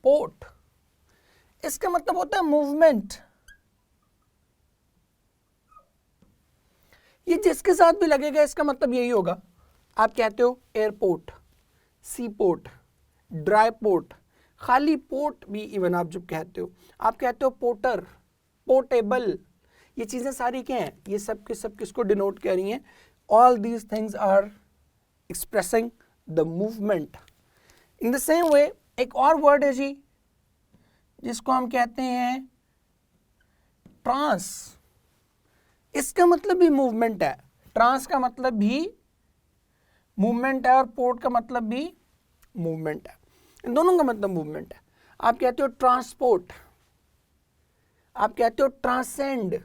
पोर्ट। इसका मतलब होता है मूवमेंट, ये जिसके साथ भी लगेगा इसका मतलब यही होगा। आप कहते हो एयरपोर्ट, सी पोर्ट, ड्राई पोर्ट, खाली पोर्ट भी इवन आप जब कहते हो, आप कहते हो पोर्टर, पोर्टेबल, ये चीज़ें सारी क्या हैं, ये सब के सब किसको डिनोट कर रही हैं? All these things are expressing the movement. In the same way एक और वर्ड है जी जिसको हम कहते हैं ट्रांस। इसका मतलब भी मूवमेंट है, ट्रांस का मतलब भी मूवमेंट है और पोर्ट का मतलब भी मूवमेंट है, इन दोनों का मतलब मूवमेंट है। आप कहते हो ट्रांसपोर्ट, आप कहते हो ट्रांसेंड,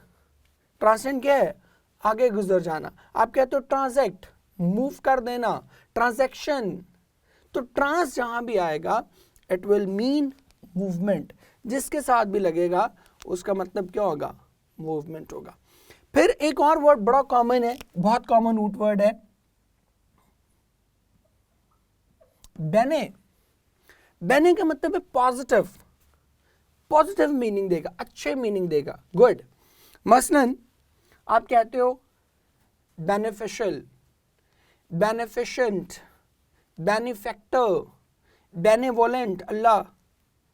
ट्रांसेंड क्या है? आगे गुजर जाना। आप कहते हो ट्रांजैक्ट, मूव कर देना, ट्रांजैक्शन। तो ट्रांस जहां भी आएगा इट विल मीन मूवमेंट, जिसके साथ भी लगेगा उसका मतलब क्या होगा? मूवमेंट होगा। फिर एक और वर्ड बड़ा कॉमन है, बहुत कॉमन रूट वर्ड है, बेने। बेने का मतलब है पॉजिटिव, पॉजिटिव मीनिंग देगा, अच्छे मीनिंग देगा, गुड। मसलन आप कहते हो बेनिफिशियल, बेनिफिशेंट, बेनिफैक्टर, बेनेवोलेंट, अल्लाह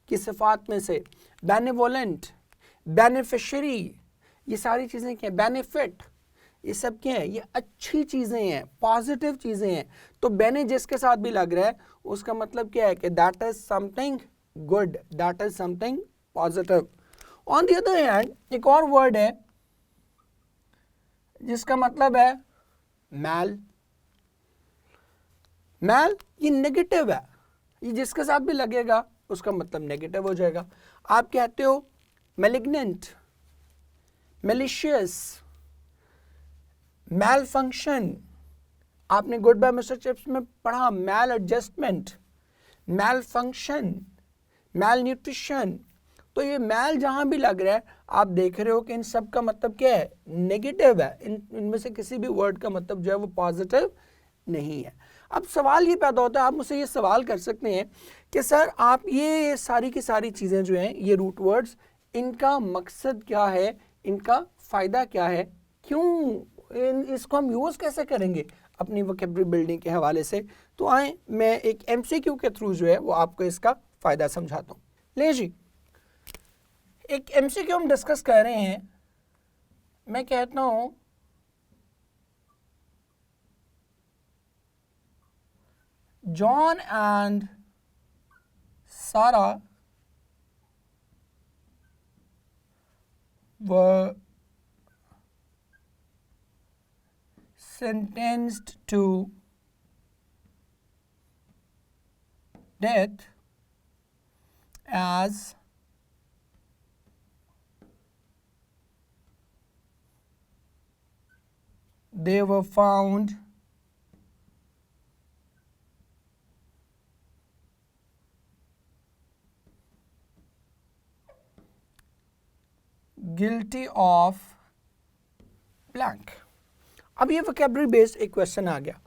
की सिफात में से, बेनेवोलेंट, बेनिफिशरी, ये सारी चीज़ें क्या है? बेनिफिट, ये सब क्या है? ये अच्छी चीज़ें हैं, पॉजिटिव चीज़ें हैं। तो बेने जिसके साथ भी लग रहा है उसका मतलब क्या है कि that is something good, that is something positive. On the other hand एक और वर्ड है जिसका मतलब है मैल। मैल ये नेगेटिव है, ये जिसके साथ भी लगेगा उसका मतलब नेगेटिव हो जाएगा। आप कहते हो मैलिग्नेंट, मैलिशियस, मैल फंक्शन। आपने गुड बाय मिस्टर चिप्स में पढ़ा मैल एडजस्टमेंट, मैल फंक्शन, मैल न्यूट्रिशन। तो ये मैल जहां भी लग रहा है आप देख रहे हो कि इन सब का मतलब क्या है? नेगेटिव है। इनमें से किसी भी वर्ड का मतलब जो है वो पॉजिटिव नहीं है। अब सवाल ये पैदा होता है, आप मुझसे ये सवाल कर सकते हैं कि सर आप ये सारी की सारी चीज़ें जो हैं ये रूट वर्ड्स, इनका मकसद क्या है, इनका फ़ायदा क्या है, क्यों इसको हम यूज़ कैसे करेंगे अपनी वोकैबुलरी बिल्डिंग के हवाले से? तो आए मैं एक MCQ के थ्रू जो है वो आपको इसका फ़ायदा समझाता हूँ। ले जी, एक MCQ हम डिस्कस कर रहे हैं। मैं कहता हूँ John and Sarah were sentenced to death as they were found guilty of blank। अब ये वोकैबुलरी बेस्ड एक क्वेश्चन आ गया।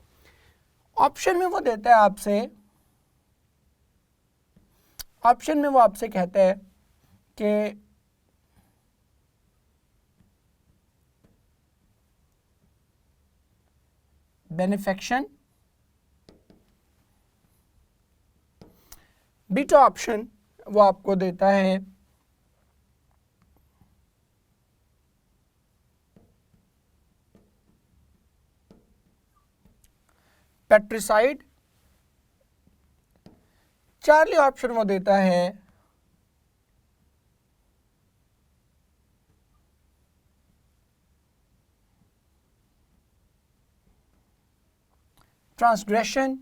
ऑप्शन में वो देता है आपसे, ऑप्शन में वो आपसे कहता है कि बेनिफेक्शन, बीटा ऑप्शन वो आपको देता है पेट्रिसाइड, चार्ली ऑप्शन वो देता है ट्रांसग्रेशन,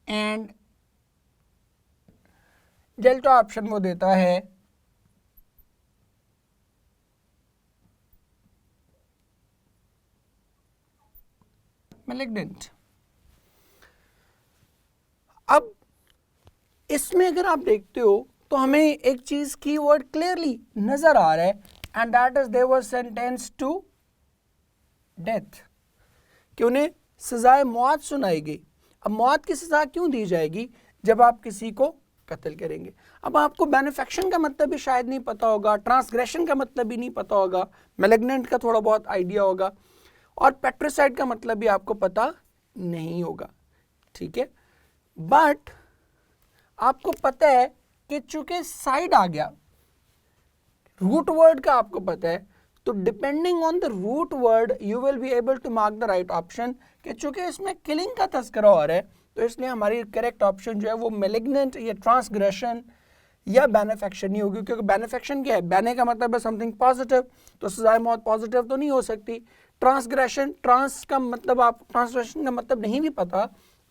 एंड डेल्टा ऑप्शन वो देता है मैलिग्नेंट। अब इसमें अगर आप देखते हो तो हमें एक चीज की वर्ड क्लियरली नजर आ रहा है, and that is they were sentenced to death, कि उन्हें सजाए मौत सुनाई गई। अब मौत की सजा क्यों दी जाएगी? जब आप किसी को कत्ल करेंगे। अब आपको बेनिफेक्शन का मतलब भी शायद नहीं पता होगा, ट्रांसग्रेशन का मतलब भी नहीं पता होगा, मैलिग्नेंट का थोड़ा बहुत आइडिया होगा, और पेट्रिसाइड का मतलब भी आपको पता नहीं होगा, ठीक है। बट आपको पता है कि चूंकि साइड आ गया, रूट वर्ड का आपको पता है, तो depending on the root word you will be able to mark the right option, कि चूंकि इसमें किलिंग का तस्करा हो रहा है तो इसलिए हमारी करेक्ट ऑप्शन जो है वो मैलिग्नेंट या ट्रांसग्रेशन या बेनिफेक्शन नहीं होगी, क्योंकि बेनिफेक्शन क्या है, बेने का मतलब है समथिंग पॉजिटिव, तो सजाए मौत पॉजिटिव तो नहीं हो सकती। ट्रांसग्रेशन, ट्रांस का मतलब, आप ट्रांसग्रेशन का मतलब नहीं भी पता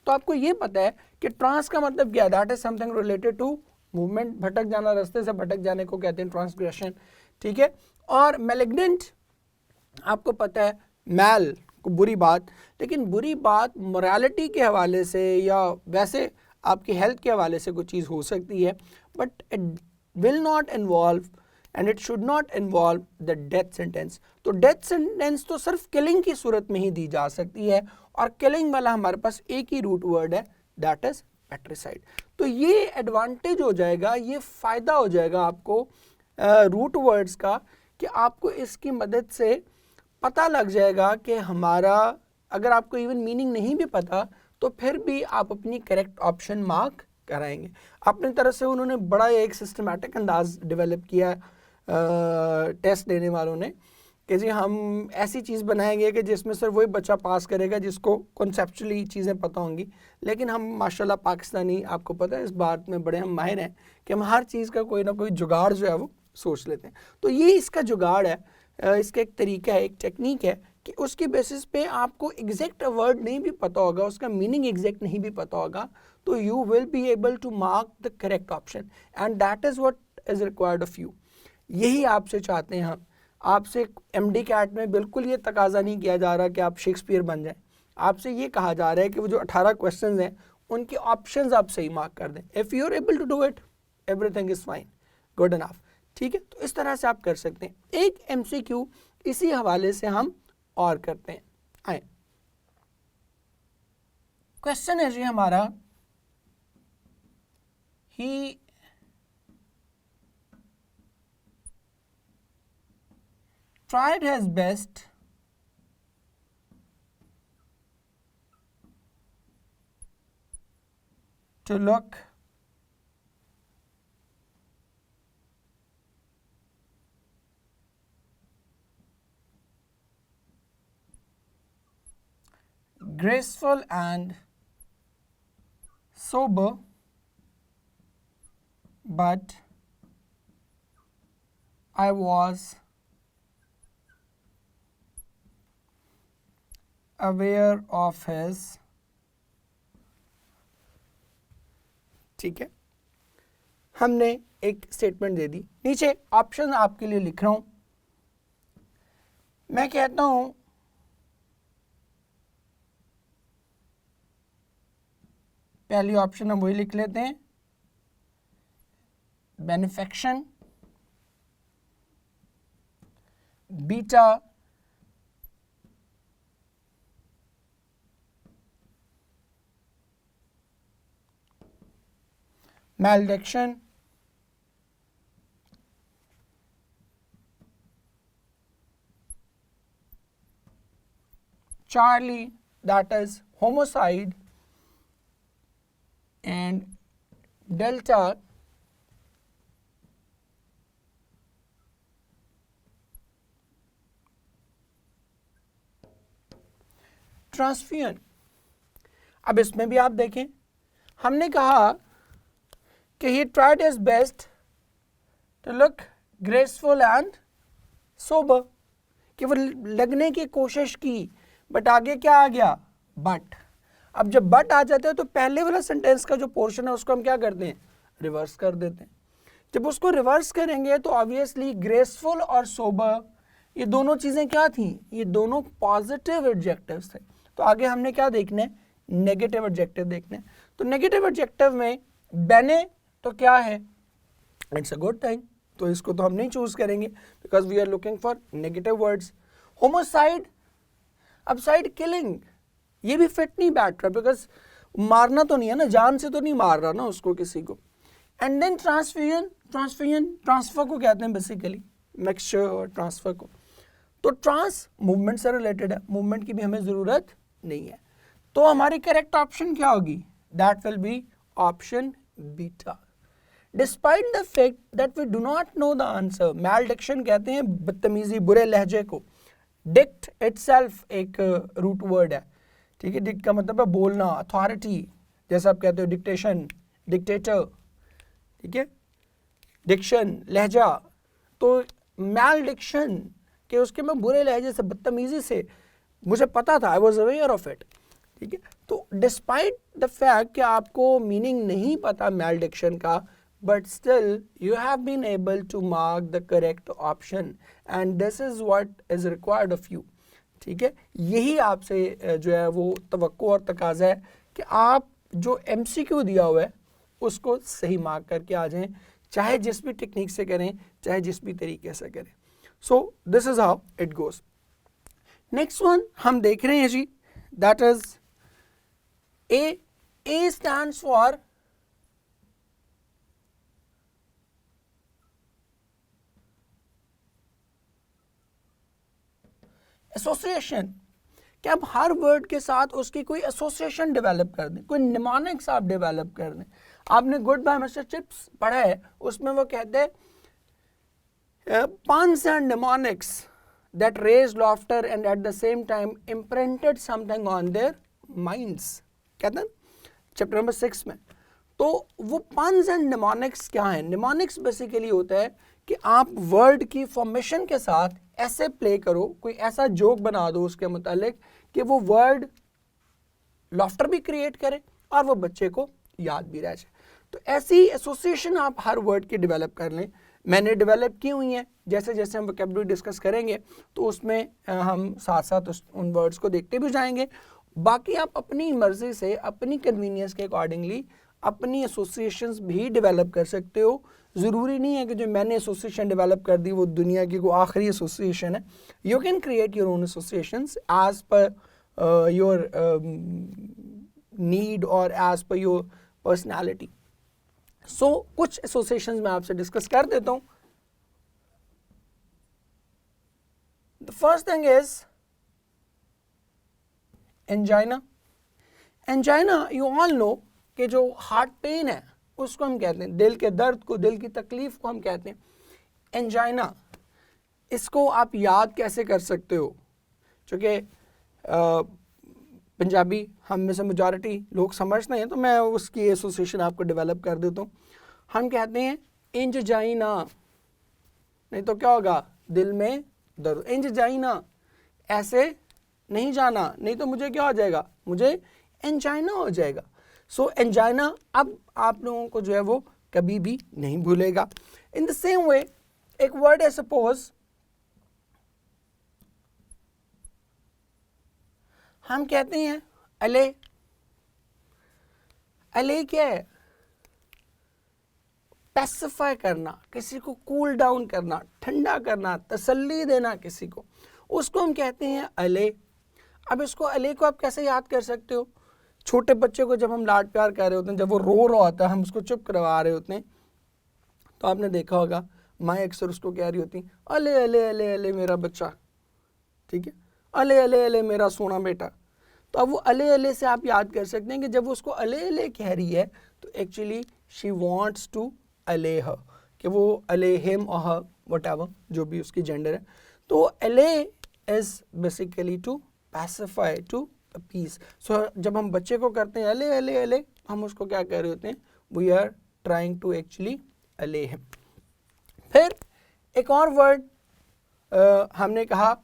तो आपको ये पता है कि ट्रांस का मतलब क्या है, that is something related to movement, भटक जाना, रास्ते से भटक जाने को कहते हैं ट्रांसग्रेशन, ठीक है। और मैलिग्नेंट आपको पता है, मैल को बुरी बात, लेकिन बुरी बात मोरालिटी के हवाले से या वैसे आपकी हेल्थ के हवाले से कोई चीज़ हो सकती है, but it will not involve and it should not involve the death sentence. तो डेथ सेंटेंस तो सिर्फ किलिंग की सूरत में ही दी जा सकती है, और किलिंग वाला हमारे पास एक ही रूट वर्ड है, दैट इज पेट्रिसाइड। तो ये एडवांटेज हो जाएगा, ये फ़ायदा हो जाएगा आपको रूट वर्ड्स का, कि आपको इसकी मदद से पता लग जाएगा कि हमारा, अगर आपको इवन मीनिंग नहीं भी पता तो फिर भी आप अपनी करेक्ट ऑप्शन मार्क कराएंगे। अपनी तरह से उन्होंने बड़ा एक सिस्टमैटिक अंदाज डेवलप किया टेस्ट देने वालों ने, कि जी हम ऐसी चीज़ बनाएंगे कि जिसमें सिर्फ वही बच्चा पास करेगा जिसको कॉन्सेप्चुअली चीज़ें पता होंगी। लेकिन हम माशाल्लाह पाकिस्तानी, आपको पता है इस बात में बड़े हम माहिर हैं कि हम हर चीज़ का कोई ना कोई जुगाड़ जो है वो सोच लेते हैं। तो ये इसका जुगाड़ है, इसका एक तरीका है, एक टेक्निक है, कि उसकी बेसिस पे आपको एग्जैक्ट वर्ड नहीं भी पता होगा, उसका मीनिंग एग्जैक्ट नहीं भी पता होगा, तो you will be able to mark the correct option, and that is what is required of you. यही आपसे चाहते हैं हम। आपसे MD कैट में बिल्कुल ये तकाजा नहीं किया जा रहा कि आप शेक्सपियर बन जाएं। आपसे ये कहा जा रहा है कि वो जो 18 क्वेश्चंस हैं उनके ऑप्शंस आप सही मार्क कर दें। If you are able to do it, everything is fine, good enough, ठीक है। तो इस तरह से आप कर सकते हैं। एक MCQ इसी हवाले से हम और करते हैं। आए, क्वेश्चन है जी हमारा, ही tried his best to look graceful and sober, but I was aware of his, ठीक है। हमने एक स्टेटमेंट दे दी, नीचे ऑप्शन आपके लिए लिख रहा हूं। मैं कहता हूं पहली ऑप्शन हम वही लिख लेते हैं, benefaction, beta malediction, Charlie, that is homicide, and delta transfusion. अब इसमें भी आप देखें, हमने कहा कि he tried his best to look graceful and sober, कि वो लगने की कोशिश की, बट आगे क्या आ गया, बट। अब जब बट आ जाता है तो पहले वाला सेंटेंस का जो पोर्शन है उसको हम क्या करते हैं, रिवर्स कर देते हैं। जब उसको रिवर्स करेंगे तो ऑब्वियसली ग्रेसफुल और सोबर, ये दोनों चीज़ें क्या थी, ये दोनों पॉजिटिव एडजेक्टिव्स थे। तो आगे हमने क्या देखना है, नेगेटिव एडजेक्टिव देखना है। तो नेगेटिव एडजेक्टिव में बने तो क्या है, इट्स अ गुड थिंग, तो इसको तो हम नहीं चूज करेंगे because we are looking for negative words. Homicide, अब साइड किलिंग, ये भी फिट नहीं बैठ रहा बिकॉज मारना तो नहीं है ना, जान से तो नहीं मार रहा ना उसको किसी को। एंड देन ट्रांसफर को कहते हैं बेसिकली, मिक्सचर और ट्रांसफर को। तो ट्रांस मूवमेंट से रिलेटेड है, मूवमेंट की भी हमें ज़रूरत नहीं है। तो हमारी करेक्ट ऑप्शन क्या होगी? That will be option beta. Despite the fact that we do not know the answer, malediction कहते हैं बदतमीजी, बुरे लहजे को। डिक्ट इटसेल्फ एक रूट वर्ड है, ठीक है। डिक्ट का मतलब है बोलना, अथॉरिटी, जैसे आप कहते हो डिक्टेशन, डिक्टेटर, ठीक है, डिक्शन, लहजा। तो मैलडिक्शन कि उसके मैं बुरे लहजे से, बदतमीजी से, मुझे पता था, I was aware of it, ठीक है। तो डिस्पाइट द फैक्ट कि आपको मीनिंग नहीं पता मैलडिक्शन का, but still you have been able to mark the correct option and this is what is required of you, ठीक है। यही आपसे जो है वो तवक्को और तकाजा है कि आप जो MCQ दिया हुआ है उसको सही मार्क करके आ जाएं, चाहे जिस भी टेक्निक से करें, चाहे जिस भी तरीके से करें। So this is how it goes. Next one हम देख रहे हैं जी, that is A stands for association, कि आप हर वर्ड के साथ उसकी कोई एसोसिएशन डेवलप कर दें, कोई निमोनिक्स आप डेवलप कर दें। आपने गुड बाय मिस्टर चिप्स पढ़ा है, उसमें वो कहते हैं puns and mnemonics that raised laughter and at the same time imprinted something on their minds, कहते हैं चैप्टर नंबर 6 में। तो वो puns and mnemonics क्या है? mnemonics बेसिकली होता है कि आप वर्ड की फॉर्मेशन के साथ ऐसे प्ले करो, कोई ऐसा जोक बना दो उसके मुतालिक कि वो वर्ड लॉफ्टर भी क्रिएट करे और वो बच्चे को याद भी रह जाए। तो ऐसी एसोसिएशन आप हर वर्ड की डेवलप कर लें। मैंने डेवलप की हुई हैं, जैसे जैसे हम वोकैबुलरी डिस्कस करेंगे तो उसमें हम साथ साथ उन वर्ड्स को देखते भी जाएंगे। बाकी आप अपनी मर्जी से, अपनी कन्वीनियंस के अकॉर्डिंगली अपनी एसोसिएशंस भी डेवलप कर सकते हो। ज़रूरी नहीं है कि जो मैंने एसोसिएशन डेवलप कर दी वो दुनिया की कोई आखिरी एसोसिएशन है। You can create your own associations as per your need और as per your personality. So कुछ एसोसिएशंस मैं आपसे डिस्कस कर देता हूँ। The first thing is angina. Angina you all know कि जो हार्ट पेन है उसको हम कहते हैं, दिल के दर्द को, दिल की तकलीफ को हम कहते हैं एंजाइना। इसको आप याद कैसे कर सकते हो? चूँकि पंजाबी हम में से मेजॉरिटी लोग समझते हैं, तो मैं उसकी एसोसिएशन आपको डेवलप कर देता हूँ। हम कहते हैं इंज जाइना, नहीं तो क्या होगा? दिल में दर्द। इंज जाइना, ऐसे नहीं जाना, नहीं तो मुझे क्या हो जाएगा? मुझे एंजाइना हो जाएगा। सो एंजाइना अब आप लोगों को जो है वो कभी भी नहीं भूलेगा। इन द सेम वे एक वर्ड है, सपोज हम कहते हैं अले। अले क्या है? पैसिफाई करना, किसी को कूल डाउन करना, ठंडा करना, तसल्ली देना किसी को, उसको हम कहते हैं अले। अब इसको अले को आप कैसे याद कर सकते हो? छोटे बच्चे को जब हम लाड प्यार कर रहे होते हैं, जब वो रो रहा होता है, हम उसको चुप करवा रहे होते हैं, तो आपने देखा होगा माँ अक्सर उसको कह रही होती अले अले अले अले मेरा बच्चा, ठीक है, अले अले अले मेरा सोना बेटा। तो अब वो अले अले से आप याद कर सकते हैं कि जब वो उसको अले अले कह रही है तो एक्चुअली शी वांट्स टू अले हर, कि वो अले हिम और हर, व्हाटएवर जो भी उसकी जेंडर है। तो allay is basically to pacify, to peace. So जब हम बच्चे को करते हैं अले अले अले, हम उसको क्या कह रहे होते हैं? We are trying to actually allay him. फिर एक और वर्ड हमने कहा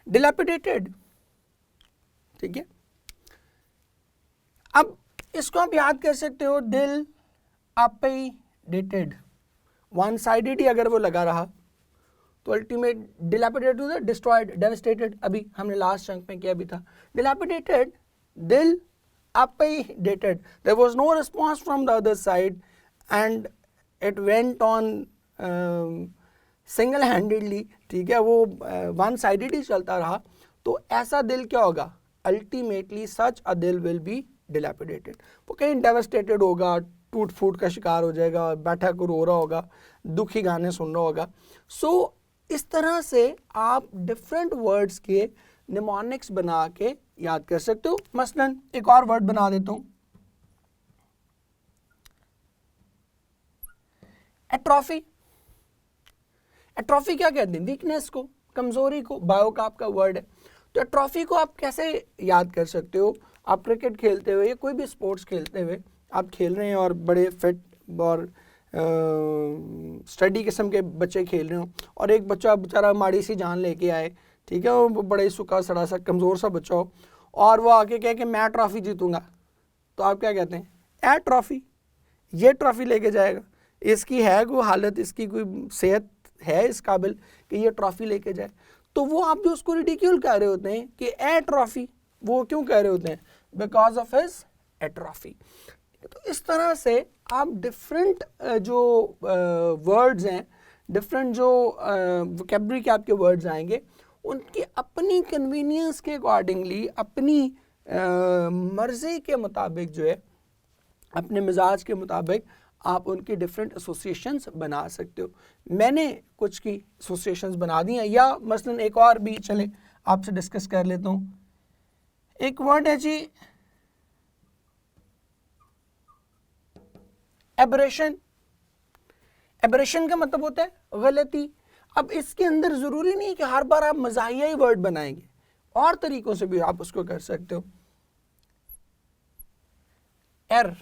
डिलैपिडेटेड, ठीक है। अब इसको आप याद कर सकते हो, दिल अपडेटेड, वन साइडेड ही अगर वो लगा रहा तो ultimate dilapidated to the destroyed, devastated. अभी हमने लास्ट चंक में किया भी था डिलैपिडेटेड, दिल updated, there was no response from the other side and it went on single handedly, ठीक है, वो वन साइडेड ही चलता रहा, तो ऐसा दिल क्या होगा, अल्टीमेटली सच अ दिल विल बी डिलैपिडेटेड, वो कहीं डेवास्टेटेड होगा, टूट फूट का शिकार हो जाएगा, बैठा को रो रहा होगा, दुखी गाने सुन रहा होगा। सो इस तरह से आप डिफरेंट वर्ड्स के निमोनिक्स बना के याद कर सकते हो। मसलन एक और वर्ड बना देता हूं, एट्रॉफी। एट्रॉफी क्या कहते हैं, वीकनेस को, कमजोरी को, बायो का आपका वर्ड है। तो एट्रॉफी को आप कैसे याद कर सकते हो, आप क्रिकेट खेलते हुए या कोई भी स्पोर्ट्स खेलते हुए आप खेल रहे हैं और बड़े फिट और स्टडी किस्म के बच्चे खेल रहे हो, और एक बच्चा बेचारा माड़ी सी जान लेके आए, ठीक है, वो बड़े सूखा सड़ा सा कमज़ोर सा बच्चा हो, और वो आके कहे कि मैं ट्रॉफी जीतूंगा, तो आप क्या कहते हैं, ए ट्रॉफी, ये ट्रॉफी लेके जाएगा, इसकी है कोई हालत, इसकी कोई सेहत है इस काबिल कि ये ट्रॉफी लेके जाए। तो वो आप जो उसको रिडिक्यूल कर रहे होते हैं कि ए ट्रॉफी, वो क्यों कह रहे होते हैं, बिकॉज ऑफ हिज एट्रॉफी। तो इस तरह से आप डिफरेंट जो वर्ड्स हैं, डिफरेंट जो वोकैबुलरी के आपके वर्ड्स आएंगे, उनकी अपनी कन्वीनियंस के अकॉर्डिंगली, अपनी मर्जी के मुताबिक जो है, अपने मिजाज के मुताबिक आप उनकी डिफरेंट एसोसिएशंस बना सकते हो। मैंने कुछ की एसोसिएशंस बना दी हैं, या मसलन एक और भी चले आपसे डिस्कस कर लेता हूँ। एक वर्ड है जी एबरेशन। एबरेशन का मतलब होता है गलती। अब इसके अंदर ज़रूरी नहीं कि हर बार आप मज़ाहिया ही वर्ड बनाएंगे, और तरीक़ों से भी आप उसको कर सकते हो। एर,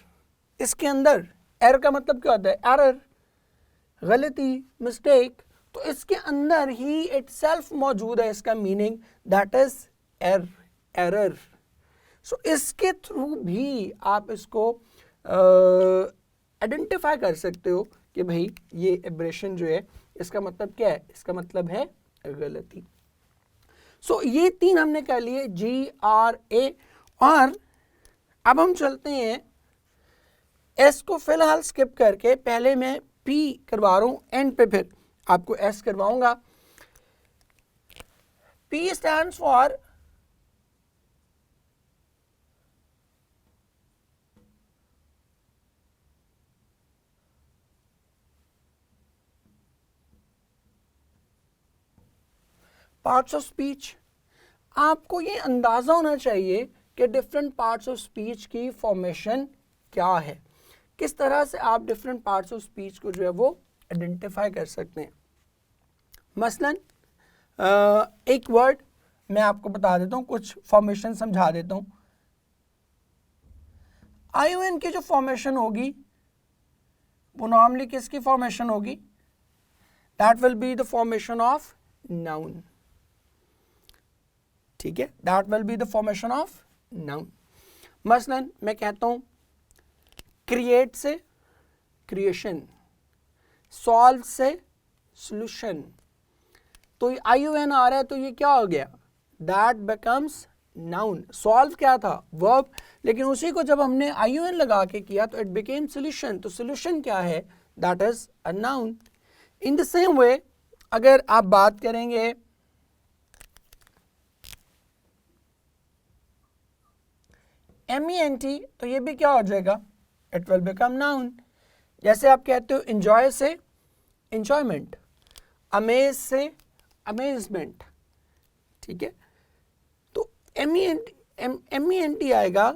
इसके अंदर एर का मतलब क्या होता है, एरर, गलती, मिस्टेक। तो इसके अंदर ही इटसेल्फ मौजूद है इसका मीनिंग, दैट इज एर, एरर। सो इसके थ्रू भी आप इसको आइडेंटिफाई कर सकते हो कि भाई ये एब्रेशन जो है इसका मतलब क्या है, इसका मतलब है गलती। सो ये तीन हमने कर लिए, GRA। और अब हम चलते हैं, एस को फिलहाल स्किप करके पहले मैं P करवा रहा हूं, एंड पे फिर आपको S करवाऊंगा। P stands for parts of speech. आपको ये अंदाज़ा होना चाहिए कि डिफरेंट पार्ट्स ऑफ स्पीच की फॉर्मेशन क्या है, किस तरह से आप डिफरेंट पार्ट्स ऑफ स्पीच को जो है वो आइडेंटिफाई कर सकते हैं। मसलन एक वर्ड मैं आपको बता देता हूँ, कुछ फॉर्मेशन समझा देता हूँ। ION की जो फॉर्मेशन होगी वो नॉर्मली किसकी फॉर्मेशन होगी, that will be the formation of noun, ठीक है, that will be the formation of noun. मसलन मैं कहता हूं क्रिएट से क्रिएशन, सॉल्व से सॉल्यूशन, तो ION आ रहा है, तो ये क्या हो गया, दैट बिकम्स नाउन। सॉल्व क्या था, वर्ब, लेकिन उसी को जब हमने ION लगा के किया तो इट बिकेम सॉल्यूशन। तो सॉल्यूशन क्या है, that is a noun. In the same वे अगर आप बात करेंगे MENT, तो ये भी क्या हो जाएगा, इट विल बिकम नाउन। जैसे आप कहते हो एंजॉय से एंजॉयमेंट, अमेज से अमेजमेंट, ठीक है। तो MENT आएगा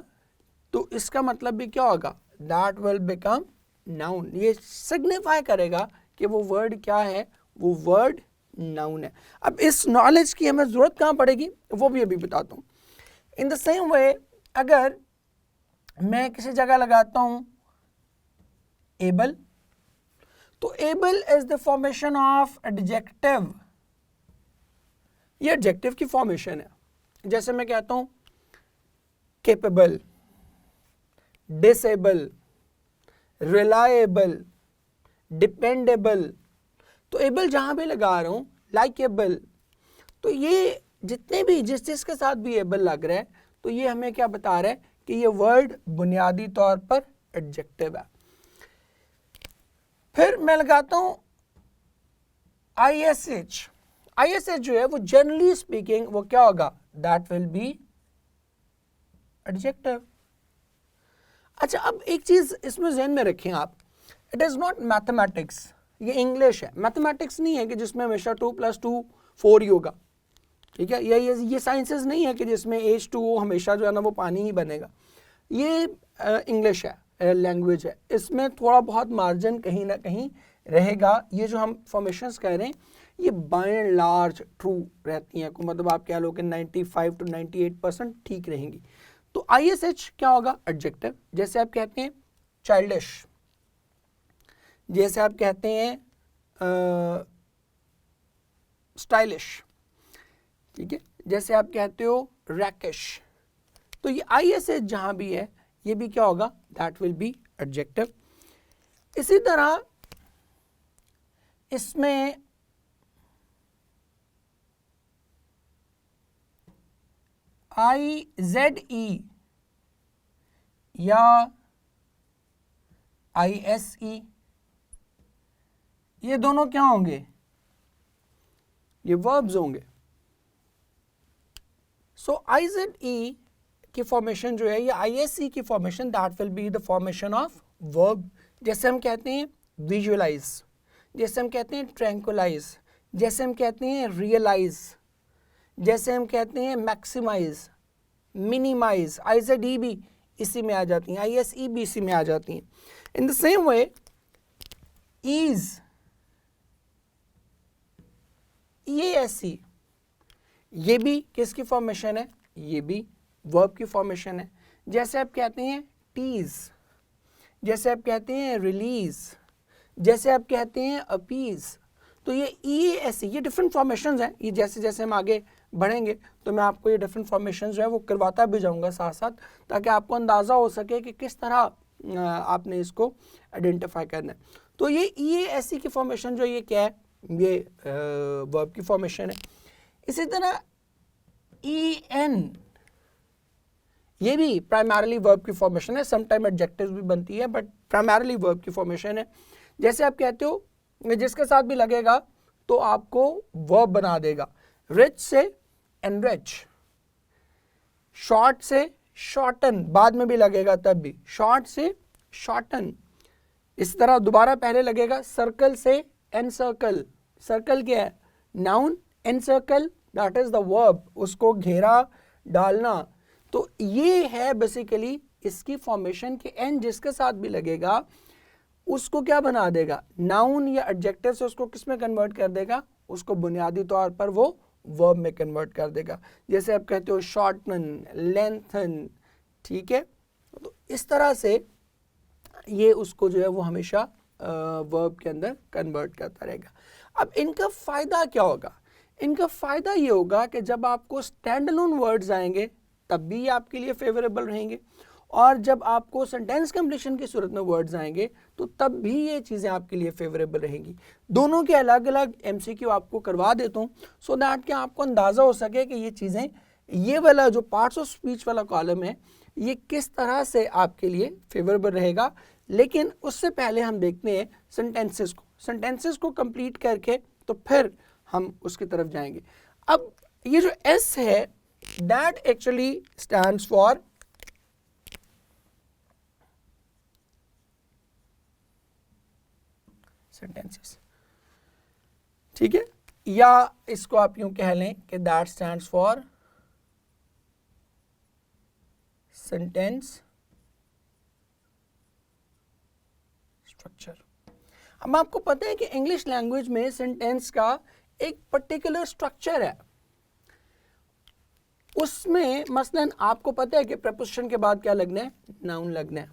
तो इसका मतलब भी क्या होगा, दैट विल बिकम नाउन। ये सिग्निफाई करेगा कि वो वर्ड क्या है, वो वर्ड नाउन है। अब इस नॉलेज की हमें जरूरत कहाँ पड़ेगी, वो भी अभी बताता हूँ। इन द सेम वे अगर मैं किसी जगह लगाता हूं एबल, तो able is the formation of adjective, ये एडजेक्टिव की फॉर्मेशन है। जैसे मैं कहता हूं केपेबल, डिसेबल, रिलायबल, डिपेंडेबल, तो एबल जहां भी लगा रहा हूं, लाइकेबल, तो ये जितने भी जिस के साथ भी एबल लग रहा है, तो ये हमें क्या बता रहा है कि ये वर्ड बुनियादी तौर पर एडजेक्टिव है। फिर मैं लगाता हूं ISH जो है वो जनरली स्पीकिंग वो क्या होगा, दैट विल बी एडजेक्टिव। अच्छा, अब एक चीज इसमें ध्यान में रखें आप, इट इज नॉट मैथमेटिक्स, ये इंग्लिश है। मैथमेटिक्स नहीं है कि जिसमें हमेशा 2 + 2 4 ही होगा, ठीक है। ये साइंसेस नहीं है कि जिसमें H2O हमेशा जो है ना वो पानी ही बनेगा। ये इंग्लिश है, लैंग्वेज है, इसमें थोड़ा बहुत मार्जिन कहीं ना कहीं रहेगा। ये जो हम फॉर्मेशंस कह रहे हैं ये बाय एंड लार्ज ट्रू रहती हैं, मतलब आप कह लो कि 95 to 98% ठीक रहेंगी। तो ISH क्या होगा, एडजेक्टिव। जैसे आप कहते हैं चाइल्डिश, जैसे आप कहते हैं स्टाइलिश, ठीक है, जैसे आप कहते हो रैकिश। तो ये ISH जहां भी है ये भी क्या होगा, दैट विल बी एडजेक्टिव। इसी तरह इसमें IZE या ISE, ये दोनों क्या होंगे, ये वर्ब्स होंगे। सो IZE की फॉर्मेशन जो है, या ISE की formation, that will be the formation of verb. जैसे हम कहते हैं विजुअलाइज, जैसे हम कहते हैं ट्रैंकुलाइज, जैसे हम कहते हैं रियलाइज, जैसे हम कहते हैं मैक्सिमाइज, मिनिमाइज, IZE भी इसी में आ जाती हैं, ISE भी इसी में आ जाती हैं। In the same way ease, EASE, ये भी किसकी फॉर्मेशन है, ये भी वर्ब की फॉर्मेशन है। जैसे आप कहते हैं टीज, जैसे आप कहते हैं रिलीज, जैसे आप कहते हैं अपीज। तो ये EASE, ये डिफरेंट फॉर्मेशंस हैं। ये जैसे जैसे हम आगे बढ़ेंगे तो मैं आपको ये डिफरेंट फॉर्मेशंस जो है वो करवाता भी जाऊंगा साथ साथ, ताकि आपको अंदाज़ा हो सके कि किस तरह आपने इसको आइडेंटिफाई करना है। तो ये EASE की फॉर्मेशन जो ये क्या है, ये वर्ब की फॉर्मेशन है। इसी तरह EN, ये भी प्राइमरली वर्ब की फॉर्मेशन है, समटाइम एडजेक्टिव भी बनती है बट प्राइमरली वर्ब की फॉर्मेशन है। जैसे आप कहते हो जिसके साथ भी लगेगा तो आपको वर्ब बना देगा। रिच से एनरिच, शॉर्ट से शॉर्टन, बाद में भी लगेगा तब भी, शॉर्ट से शॉर्टन। इस तरह दोबारा पहले लगेगा सर्कल से एनसर्कल। सर्कल क्या है, noun, encircle that is the verb, उसको घेरा डालना। तो ये है बेसिकली इसकी फॉर्मेशन के एन जिसके साथ भी लगेगा उसको क्या बना देगा, नाउन या एडजेक्टिव से उसको किस में कन्वर्ट कर देगा, उसको बुनियादी तौर पर वो वर्ब में कन्वर्ट कर देगा। जैसे आप कहते हो शॉर्टन, लेंथन, ठीक है। तो इस तरह से ये उसको जो है वो हमेशा वर्ब के अंदर कन्वर्ट करता रहेगा। अब इनका फ़ायदा क्या होगा, इनका फ़ायदा ये होगा कि जब आपको स्टैंड अलोन वर्ड्स आएंगे तब भी आपके लिए फेवरेबल रहेंगे, और जब आपको सेंटेंस कंप्लीशन की सूरत में वर्ड्स आएंगे तो तब भी ये चीज़ें आपके लिए फेवरेबल रहेंगी। दोनों के अलग अलग MCQ आपको करवा देता हूँ सो दैट कि आपको अंदाज़ा हो सके कि ये चीज़ें, ये वाला जो पार्ट्स ऑफ स्पीच वाला कॉलम है ये किस तरह से आपके लिए फेवरेबल रहेगा। लेकिन उससे पहले हम देखते हैं सेंटेंसेस को कंप्लीट करके तो फिर हम उसकी तरफ जाएंगे। अब ये जो S है that actually stands for sentences, ठीक है, या इसको आप यूं कह लें कि that stands for sentence structure. अब आपको पता है कि इंग्लिश लैंग्वेज में सेंटेंस का एक पर्टिकुलर स्ट्रक्चर है, उसमें मसलन आपको पता है कि प्रपोजिशन के बाद क्या लगना है, नाउन लगना है,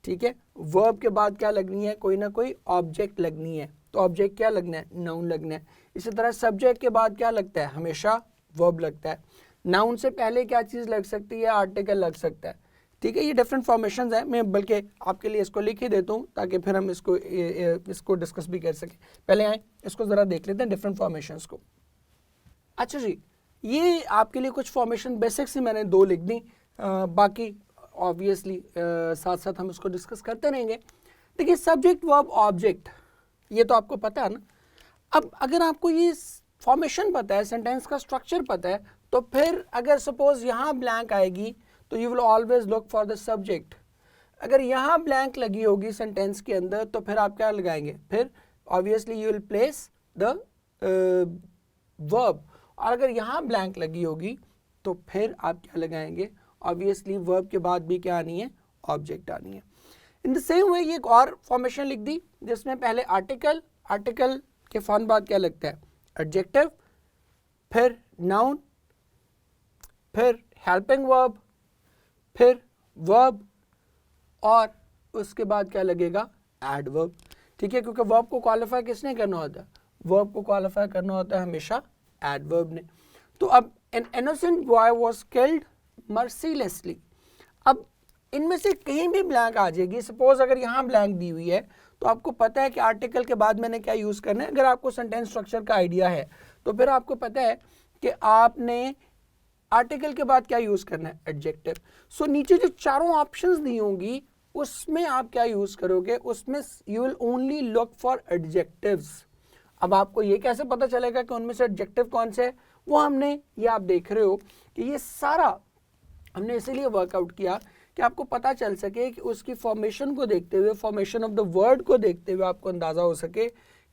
ठीक है। वर्ब के बाद क्या लगनी है, कोई ना कोई ऑब्जेक्ट लगनी है, तो ऑब्जेक्ट क्या लगना है, नाउन लगना है। इसी तरह सब्जेक्ट के बाद क्या लगता है, हमेशा वर्ब लगता है। नाउन से पहले क्या चीज़ लग सकती है, आर्टिकल लग सकता है, ठीक है। ये डिफरेंट फॉर्मेशंस हैं, मैं बल्कि आपके लिए इसको लिख ही देता हूँ ताकि फिर हम इसको डिस्कस भी कर सकें। पहले आए इसको ज़रा देख लेते हैं डिफरेंट फॉर्मेशंस को। अच्छा जी, ये आपके लिए कुछ फॉर्मेशन बेसिक्स ही मैंने 2 लिख दी, बाकी ऑब्वियसली साथ साथ हम इसको डिस्कस करते रहेंगे। देखिए सब्जेक्ट वर्ब ऑब्जेक्ट ये तो आपको पता है ना। अब अगर आपको ये फॉर्मेशन पता है, सेंटेंस का स्ट्रक्चर पता है, तो फिर अगर सपोज यहाँ ब्लैंक आएगी तो you will always look for the subject. अगर यहाँ ब्लैंक लगी होगी सेंटेंस के अंदर तो फिर आप क्या लगाएंगे, फिर obviously you will place the verb. और अगर यहाँ ब्लैंक लगी होगी तो फिर आप क्या लगाएंगे, ऑब्वियसली वर्ब के बाद भी क्या आनी है, ऑब्जेक्ट आनी है। इन द सेम वे ये एक और फॉर्मेशन लिख दी जिसमें पहले आर्टिकल, आर्टिकल के फौरन बाद क्या लगता है, एडजेक्टिव, फिर नाउन, फिर हेल्पिंग वर्ब, फिर वर्ब, और उसके बाद क्या लगेगा, एडवर्ब। ठीक है, क्योंकि वर्ब को क्वालिफाई किसने करना होता है, वर्ब को क्वालिफाई करना होता है हमेशा एडवर्ब ने। तो अब an innocent boy was killed mercilessly. अब इनमें से कहीं भी ब्लैंक आ जाएगी, सपोज अगर यहाँ ब्लैंक दी हुई है तो आपको पता है कि आर्टिकल के बाद मैंने क्या यूज़ करना है। अगर आपको सेंटेंस स्ट्रक्चर का आइडिया है तो फिर आपको पता है कि आपने आर्टिकल के बाद क्या यूज़ करना है, एडजेक्टिव। सो नीचे जो चारों ऑप्शंस दी होंगी उसमें आप क्या यूज़ करोगे, उसमें you will only look for adjectives. अब आपको ये कैसे पता चलेगा कि उनमें से एडजेक्टिव कौन से है, वो हमने, ये आप देख रहे हो कि ये सारा हमने इसीलिए वर्कआउट किया कि आपको पता चल सके कि उसकी फॉर्मेशन को देखते हुए, फॉर्मेशन ऑफ द वर्ड को देखते हुए आपको अंदाज़ा हो सके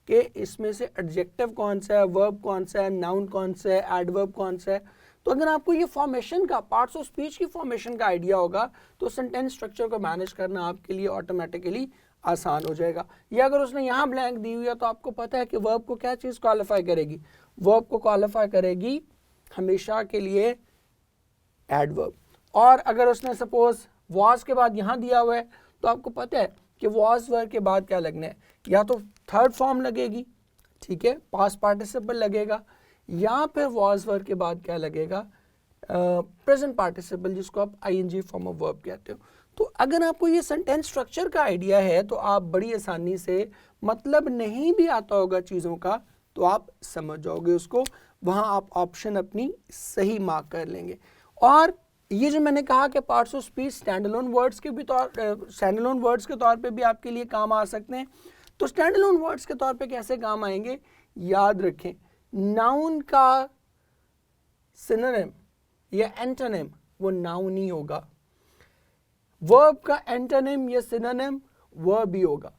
कि इसमें से एडजेक्टिव कौन सा है, वर्ब कौन सा है, नाउन कौन सा है, एडवर्ब कौन सा है। तो अगर आपको ये फॉर्मेशन का, पार्ट्स ऑफ स्पीच की फॉर्मेशन का आइडिया होगा तो सेंटेंस स्ट्रक्चर को मैनेज करना आपके लिए ऑटोमेटिकली आसान हो जाएगा। या अगर उसने यहाँ ब्लैंक दी हुई है तो आपको पता है कि वर्ब को क्या चीज़ क्वालिफाई करेगी, वर्ब को क्वालिफाई करेगी हमेशा के लिए एडवर्ब। और अगर उसने सपोज वॉज के बाद यहाँ दिया हुआ है तो आपको पता है कि वॉज वर्ब के बाद क्या लगना है, या तो थर्ड फॉर्म लगेगी, ठीक है, पास्ट पार्टिसिपल लगेगा, या फिर वॉज वर्ब के बाद क्या लगेगा, प्रेजेंट पार्टिसिपल, जिसको आप आईएनजी फॉर्म ऑफ वर्ब कहते हो। तो अगर आपको ये सेंटेंस स्ट्रक्चर का आइडिया है तो आप बड़ी आसानी से, मतलब नहीं भी आता होगा चीज़ों का तो आप समझ जाओगे उसको, वहाँ आप ऑप्शन अपनी सही मार्क कर लेंगे। और ये जो मैंने कहा कि parts of speech standalone words के भी स्टैंडअलोन वर्ड्स के तौर पे भी आपके लिए काम आ सकते हैं। तो स्टैंडअलोन वर्ड्स के तौर पे कैसे काम आएंगे, याद रखें, नाउन का सिनोनिम या एंटोनिम वो नाउन ही होगा, वर्ब का एंटोनिम या सिनोनिम वर्ब ही होगा,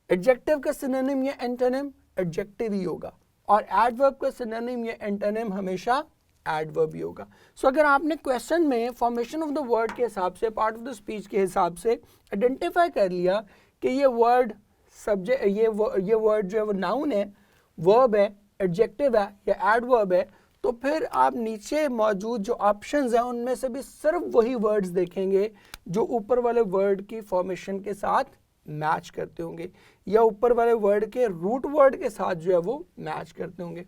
एडजेक्टिव का सिनोनिम या एंटोनिम एडजेक्टिव ही होगा, और एडवर्ब का सिनोनिम या एंटोनिम हमेशा एडवर्ब ही होगा। सो अगर आपने क्वेश्चन में फॉर्मेशन ऑफ द वर्ड के हिसाब से, पार्ट ऑफ द स्पीच के हिसाब से आइडेंटिफाई कर लिया कि ये वर्ड सब्जेक्ट, ये वर्ड जो है वो नाउन है, वर्ब है, एडजेक्टिव है या एडवर्ब है, तो फिर आप नीचे मौजूद जो ऑप्शंस हैं उनमें से भी सिर्फ वही वर्ड्स देखेंगे जो ऊपर वाले वर्ड की फॉर्मेशन के साथ मैच करते होंगे या ऊपर वाले वर्ड के रूट वर्ड के साथ जो है वो मैच करते होंगे।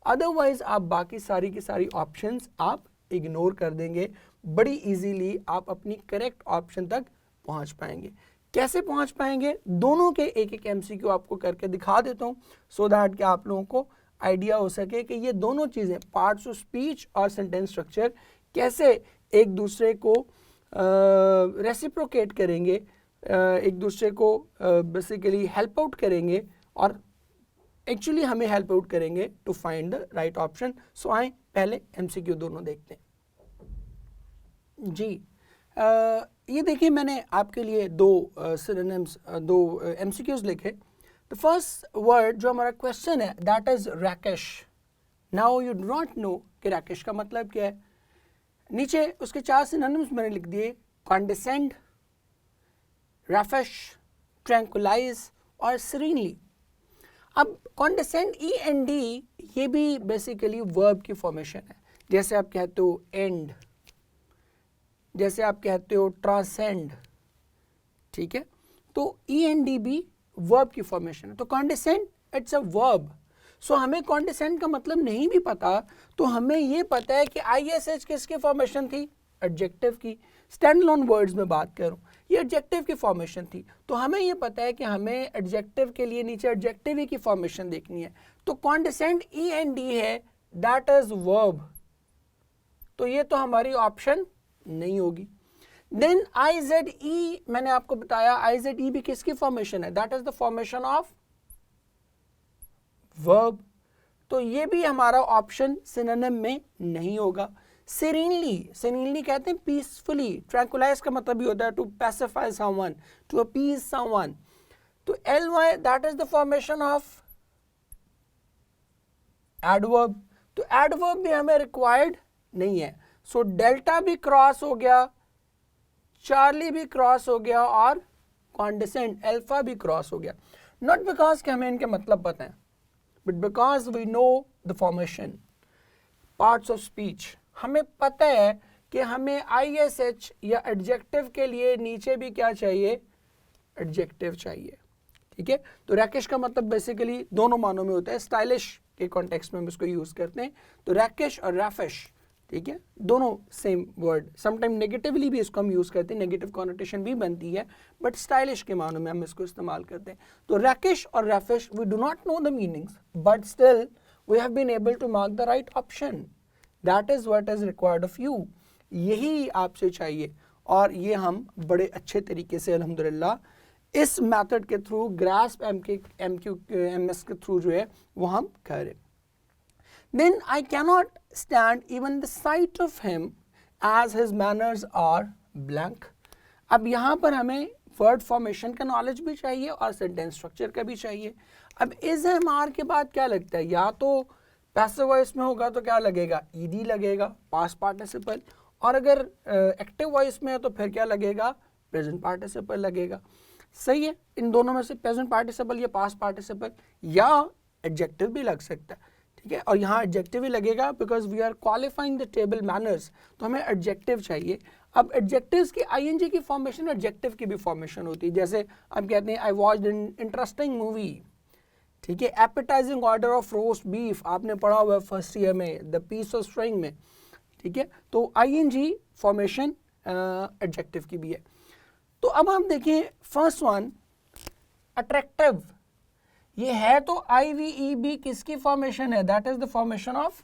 अदरवाइज आप बाकी सारी की सारी ऑप्शंस आप इग्नोर कर देंगे, बड़ी इजीली आप अपनी करेक्ट ऑप्शन तक पहुंच पाएंगे। कैसे पहुंच पाएंगे, दोनों के एक एक एमसीक्यू आपको करके दिखा देता हूं सो दैट कि आप लोगों को आइडिया हो सके कि ये दोनों चीज़ें, पार्ट्स ऑफ स्पीच और सेंटेंस स्ट्रक्चर, कैसे एक दूसरे को रेसिप्रोकेट करेंगे, एक दूसरे को बेसिकली हेल्प आउट करेंगे और एक्चुअली हमें हेल्प आउट करेंगे to find the right option. So आए पहले एमसीक्यू दोनों देखते हैं जी। ये देखिए मैंने आपके लिए दो सिनोनिम्स, दो एमसीक्यूज लिखे। द फर्स्ट वर्ड जो हमारा क्वेश्चन है that is rakish. Now you do not know कि रैकेश का मतलब क्या है। नीचे उसके 4 सिनोनिम्स मैंने लिख दिए, कॉन्डिसेंड, रैफिश, ट्रैंकुलाइज और सीरेनली। अब कॉन्डिसेंड END ये भी बेसिकली वर्ब की फॉर्मेशन है, जैसे आप कहते हो एंड, जैसे आप कहते हो ट्रांसेंड, ठीक है, तो END भी वर्ब की फॉर्मेशन है। तो कॉन्डिसेंड इट्स अ वर्ब। सो हमें कॉन्डिसेंड का मतलब नहीं भी पता तो हमें ये पता है कि ISH किसकी फॉर्मेशन थी, एडजेक्टिव की। स्टैंडअलोन वर्ड्स में बात करूं, ये एडजेक्टिव की फॉर्मेशन थी, तो हमें ये पता है कि हमें एडजेक्टिव के लिए नीचे एडजेक्टिव ही की फॉर्मेशन देखनी है। तो कॉन्डिसेंड END है, दैट इज वर्ब, तो ये तो हमारी ऑप्शन नहीं होगी। देन IZE, मैंने आपको बताया IZE भी किसकी फॉर्मेशन है, that is the formation of verb, तो ये भी हमारा ऑप्शन सिनोनिम में नहीं होगा। सेरेनली कहते हैं पीसफुली, ट्रैंकुलाइज का मतलब भी होता है to pacify someone, to appease someone. तो ly that is the formation of adverb, तो एडवर्ब भी हमें रिक्वायर्ड नहीं है। सो डेल्टा भी क्रॉस हो गया, चार्ली भी क्रॉस हो गया और कॉन्डिसेंट अल्फा भी क्रॉस हो गया। नॉट बिकॉज कि हमें इनके मतलब पता है, but because we know the formation parts of speech. हमें पता है कि हमें ISH या एडजेक्टिव के लिए नीचे भी क्या चाहिए, एडजेक्टिव चाहिए। ठीक है, तो रैकिश का मतलब बेसिकली दोनों मानों में होता है, स्टाइलिश के कॉन्टेक्स्ट में हम इसको यूज करते हैं। तो रैकिश और रैफिश, ठीक है, दोनों सेम वर्ड। समटाइम नेगेटिवली भी इसको हम यूज करते हैं, नेगेटिव कॉनोटेशन भी बनती है, बट स्टाइलिश के मानों में हम इसको इस्तेमाल करते हैं। तो रैकिश और raffish, we do not know the meanings, but still we have been able to mark the right option. That is what is required of you. यही आपसे चाहिए, और ये हम बड़े अच्छे तरीके से अल्हम्दुलिल्लाह इस मेथड के थ्रू, ग्रास्प MS के थ्रू जो है वो हम करें। Then I cannot stand even the sight of him as his manners are blank. अब यहाँ पर हमें वर्ड फॉर्मेशन का नॉलेज भी चाहिए और सेंटेंस स्ट्रक्चर का भी चाहिए। अब इज एम आर के बाद क्या लगता है, या तो पैसिव वॉइस में होगा तो क्या लगेगा, ईडी लगेगा, पास्ट पार्टिसिपल, और अगर एक्टिव वॉइस में है तो फिर क्या लगेगा, प्रेजेंट पार्टिसिपल लगेगा। सही है, इन दोनों में से प्रेजेंट पार्टिसिपल या पास्ट पार्टिसिपल या एडजेक्टिव भी लग सकता है। ठीक है, और यहाँ एडजेक्टिव ही लगेगा because we are qualifying the table manners, तो हमें एडजेक्टिव चाहिए। अब एडजेक्टिव्स की ING की फॉर्मेशन एडजेक्टिव की भी फॉर्मेशन होती है। जैसे हम कहते हैं I watched an interesting movie, ठीक है, appetising order of roast beef आपने पढ़ा हुआ है फर्स्ट ईयर में, द पीस ऑफ स्ट्रिंग में। ठीक है, तो ING फॉर्मेशन एडजेक्टिव की भी है। तो अब हम देखें फर्स्ट वन, अट्रैक्टिव, ये है तो IVEB किसकी फॉर्मेशन है, that is the formation of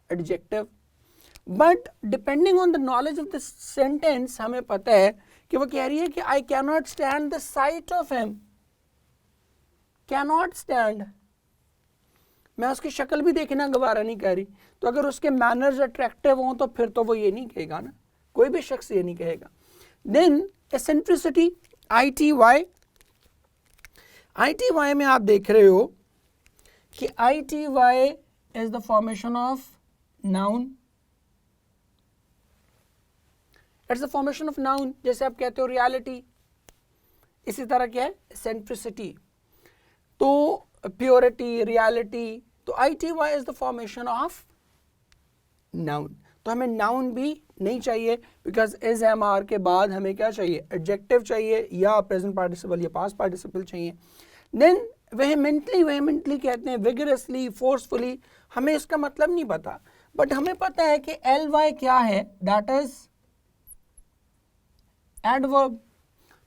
adjective. But depending on the knowledge of the sentence हमें पता है कि वो कह रही है कि आई can not stand the site of him, can not stand, मैं उसकी शक्ल भी देखना गवारा नहीं कर रही। तो अगर उसके मैनर्स अट्रैक्टिव हों तो फिर तो वो ये नहीं कहेगा ना, कोई भी शख्स ये नहीं कहेगा। देन एसेंट्रिसिटी, ITY में आप देख रहे हो कि ITY is the formation of noun, it's the formation of noun. जैसे आप कहते हो रियलिटी, इसी तरह क्या है एसेंट्रिसिटी, तो प्योरिटी, रियलिटी, तो ITY is the formation of noun. तो हमें नाउन भी नहीं चाहिए बिकॉज इज MR के बाद हमें क्या चाहिए, एडजेक्टिव चाहिए या प्रेजेंट पार्टिसिपल या पास्ट पार्टिसिपल चाहिए। देन वेहेमेंटली कहते हैं विगरसली, फोर्सफुली, हमें इसका मतलब नहीं पता, बट हमें पता है कि LY क्या है, दैट इज एडवर्ब।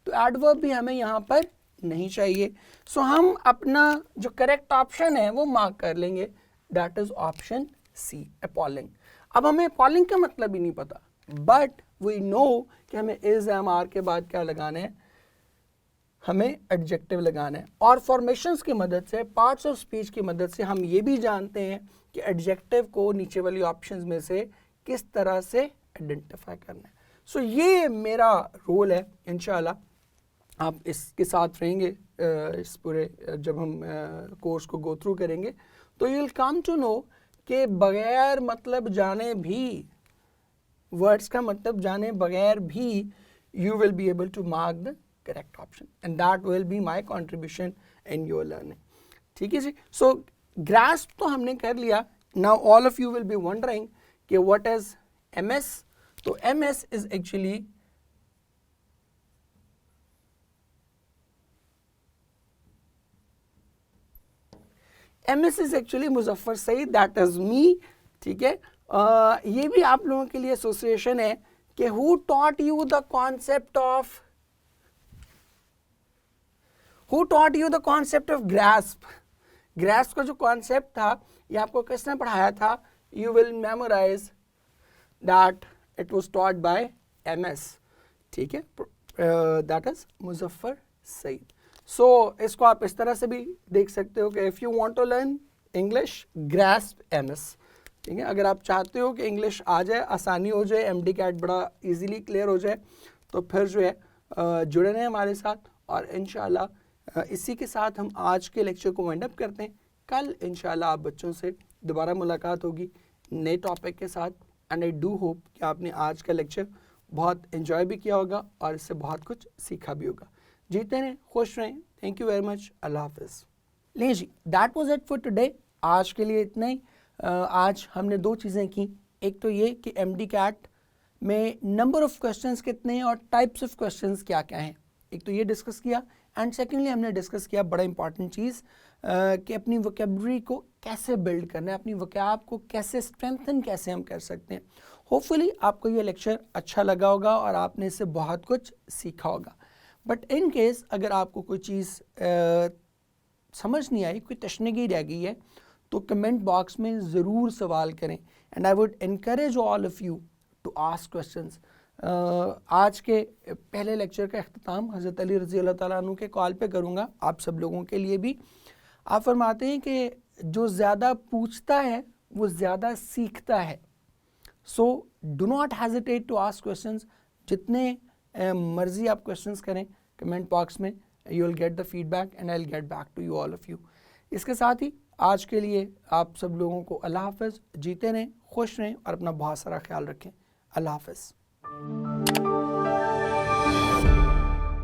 तो एडवर्ब भी हमें यहाँ पर नहीं चाहिए। सो हम अपना जो करेक्ट ऑप्शन है वो मार्क कर लेंगे, that is option C, appalling. अब हमें अपॉलिंग का मतलब ही नहीं पता, बट वी नो कि हमें इज MR के बाद क्या लगाना है, हमें एडजेक्टिव लगाना है। और फॉर्मेशंस की मदद से, पार्ट्स ऑफ स्पीच की मदद से हम ये भी जानते हैं कि एडजेक्टिव को नीचे वाली ऑप्शंस में से किस तरह से आइडेंटिफाई करना है। सो ये मेरा रोल है, इंशाल्लाह आप इसके साथ रहेंगे इस पूरे, जब हम कोर्स को गो थ्रू करेंगे तो you will come to know कि बगैर मतलब जाने भी, वर्ड्स का मतलब जाने बगैर भी, you will be able to mark the correct option and that will be my contribution in your learning. ठीक है जी, so grasp तो हमने कर लिया। Now all of you will be wondering कि what is MS? तो MS is actually Muzaffar Saeed, that is me. ठीक है, ये भी आप लोगों के लिए एसोसिएशन है कि who taught you the concept of grasp. Grasp का जो कॉन्सेप्ट था ये आपको किसने पढ़ाया था, you will memorize that it was taught by MS। ठीक है, that is Muzaffar Saeed. So इसको आप इस तरह से भी देख सकते हो कि if you want to learn English grasp MS. ठीक है, अगर आप चाहते हो कि इंग्लिश आ जाए, आसानी हो जाए, एमडी कैट बड़ा इजीली क्लियर हो जाए, तो फिर जो है जुड़े रहें हमारे साथ। और इंशाल्लाह इसी के साथ हम आज के लेक्चर को वाइंड अप करते हैं। कल इंशाल्लाह आप बच्चों से दोबारा मुलाकात होगी नए टॉपिक के साथ। एंड आई डू होप कि आपने आज का लेक्चर बहुत एंजॉय भी किया होगा और इससे बहुत कुछ सीखा भी होगा। जीते रहें, खुश रहें। Thank you very much. अल्लाह हाफिज़। ले जी, that was it for today. आज के लिए इतना ही। आज हमने दो चीज़ें की। एक तो ये कि एमडी कैट में नंबर ऑफ क्वेश्चंस कितने हैं और टाइप्स ऑफ क्वेश्चंस क्या क्या हैं, एक तो ये डिस्कस किया। एंड सेकेंडली हमने डिस्कस किया बड़ा इंपॉर्टेंट चीज़ कि अपनी वोकेबलरी को कैसे बिल्ड करना है, अपनी वोकैब को कैसे स्ट्रेंथन कैसे हम कर सकते हैं। होपफुली आपको ये लेक्चर अच्छा लगा होगा और आपने इससे बहुत कुछ सीखा होगा। बट इन केस अगर आपको कोई चीज़ समझ नहीं आई, कोई तशनगी रह गई है, तो कमेंट बॉक्स में ज़रूर सवाल करें। And I would encourage all of you to ask questions. आज के पहले लेक्चर का अख्ताम हज़रत अली रज़ी अल्लाह ताला अन्हु के कॉल पे करूँगा आप सब लोगों के लिए भी। आप फरमाते हैं कि जो ज़्यादा पूछता है वो ज़्यादा सीखता है। So do not hesitate to ask questions. जितने मर्जी आप क्वेश्चंस करें कमेंट बॉक्स में, you will get the feedback and I will get back to you all of you. इसके साथ ही आज के लिए आप सब लोगों को अल्लाह हाफ़िज़। जीते रहें, खुश रहें और अपना बहुत सारा ख्याल रखें। अल्लाह हाफ़िज़।